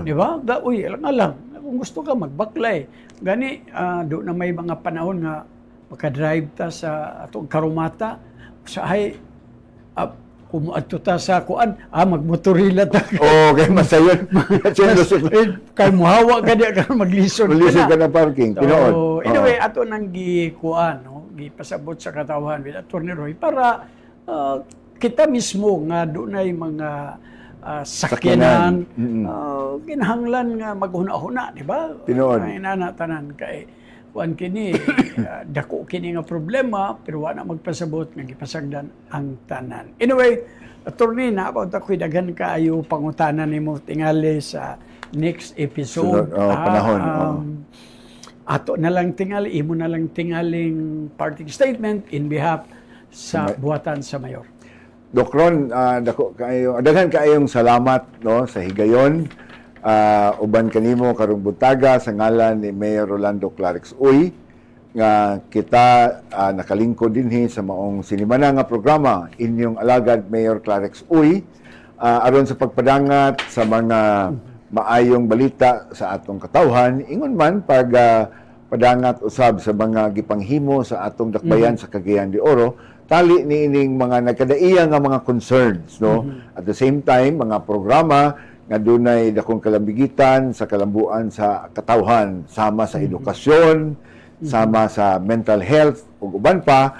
A: di ba? Uy, alang kung gusto ka magbaklay gani do na may mga panahon nga makadrive ta sa atong Karumata sa hay kumuadto ta sa kuan magmotorila ta
B: kay masayon
A: kay muhawa ka di ka maglison
B: ka na parking
A: so, anyway ato nang gikuan no gipasabot sa katawhan with Attorney Roy para kita mismo nga dunay mga sakyanan, kinahanglan nga maghuna-huna, di ba? Ay nanatanan kay kuan kini dako kini nga problema pero wala magpasabot nga gipasagdan ang tanan. Anyway, attorney na about ako'y daghan kaayo pangutanan nimo tingali sa next episode.
B: Panahon.
A: Ato na lang tingali, imo na lang tingaling parting statement in behalf sa buhatan sa mayor.
B: Doc Ron, daghan kaayong salamat no sa higayon. Uban kanimo karong buntaga sa ngalan ni Mayor Rolando Clarix Uy nga kita nakalingkod dinhi sa maong sinimana nga programa inyong alagad Mayor Clarix Uy aron sa pagpadangat sa mga maayong balita sa atong katawhan ingon man pag padangat usab sa mga gipanghimo sa atong dakbayan sa Cagayan de Oro tali niining mga nagkadaiya nga mga concerns, no? At the same time, mga programa nga dunay dakong kalambigitan sa kalambuan sa katawhan, sama sa edukasyon, sama sa mental health, ug uban pa,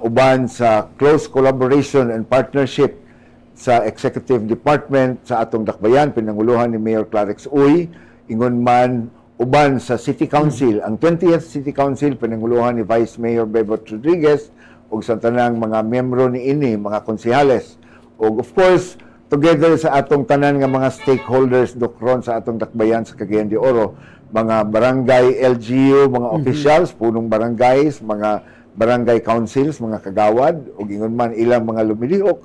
B: uban sa close collaboration and partnership sa executive department sa atong dakbayan, pinanguluhan ni Mayor Clarix Uy, ingon man uban sa City Council, ang 20th City Council, pinanguluhan ni Vice Mayor Bebot Rodriguez, ug sa tanang mga miyembro ni ini, mga konsehales. Ug of course, together sa atong tanan nga mga stakeholders dokron sa atong dakbayan sa Cagayan de Oro, mga barangay LGU, mga officials, punong barangays, mga barangay councils, mga kagawad, ug ingon man ilang mga lumilihok,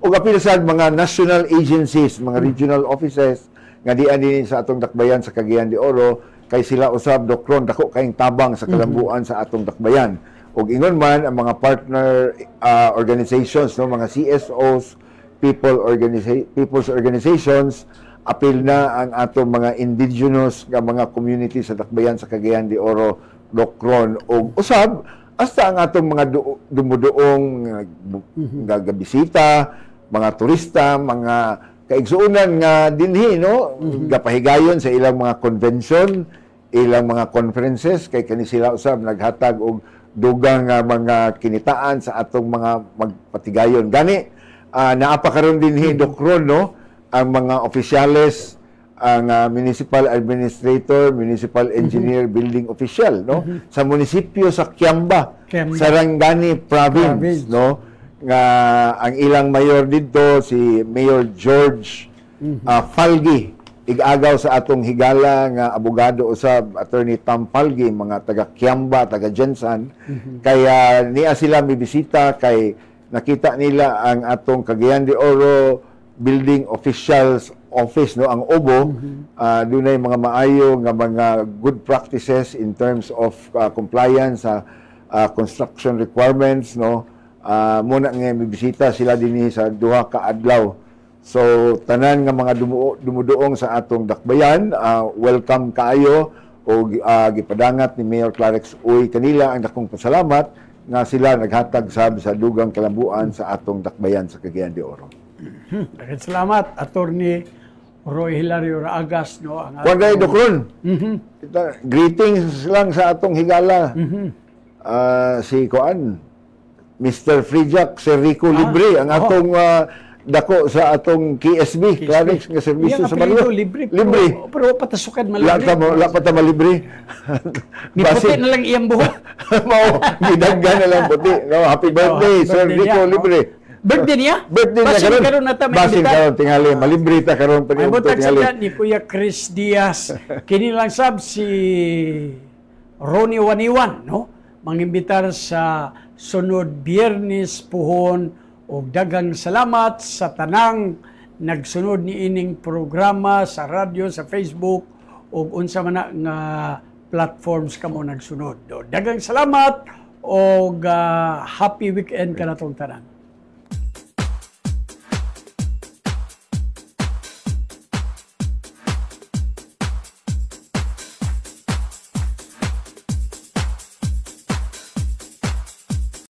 B: ug apil sad mga national agencies, mga regional offices nga dian din sa atong dakbayan sa Cagayan de Oro, kay sila usab dokron dako kayong tabang sa kalambuan sa atong dakbayan. Ug ingon man ang mga partner organizations, no, mga CSOs, people's organizations, apil na ang atong mga indigenous nga mga community sa dakbayan sa Cagayan de Oro, dokron ug usab hasta ang atong mga dumuduong gabisita, mga turista, mga kaigsuunan nga dinhi, no, gapahigayon sa ilang mga convention, ilang mga conferences kay kani sila usab naghatag og dugang mga kinitaan sa atong mga magpatigayon. Gani, naapakaroon din dokron, no, ang mga opisyales, ang municipal administrator, municipal engineer, building official, no, sa munisipyo sa Kiamba, Sarangani province, no, nga ang ilang mayor dito si Mayor George Falgi igagaw sa atong higala nga abogado usab Attorney Tam Palgi, mga taga Kiamba, taga Jensan. Kaya niya sila mibisita kay nakita nila ang atong Cagayan de Oro Building Officials Office, no, ang OBO. Dunay mga maayo nga mga good practices in terms of compliance sa construction requirements, no. Muna nga mibisita sila dinhi sa duha ka adlaw. So, tanan nga mga dumuduong sa atong dakbayan, welcome kaayo o gipadangat ni Mayor Clarix Uy kanila ang dakong pasalamat nga sila naghatag sab sa dugang kalambuan sa atong dakbayan sa Cagayan de Oro.
A: Daghang salamat, Attorney Roy Hilario Raagas, no, ang
B: Wagay Dokron. Greetings lang sa atong higala. Si Koan, Mr. Frijac Serico Libre, ang atong dako sa atong KSB, Clarix nga serbisyo sa Manila.
A: Libre.
B: Libre.
A: Pero patasukan malibre.
B: Wala pa ta malibre.
A: Ni puti na lang iyang buhok.
B: Mao, gidaggan na lang puti. No, happy birthday, Sir
A: birthday
B: Rico
A: niya,
B: Libre.
A: Birthday niya?
B: Birthday niya
A: Basin karon na ta may
B: Basin
A: imbita.
B: karon tingali, malibre ta karon pa
A: Ay
B: niyo
A: butag
B: tingali.
A: sa ni Kuya Chris Diaz. Kini lang sab si Ronnie Waniwan, no? Mangimbitar sa sunod Biyernes puhon og daghang salamat sa tanang nagsunod ni ining programa sa radyo, sa Facebook ug unsa man na nga platforms kamo nagsunod. Daghang salamat og happy weekend kanatong tanan.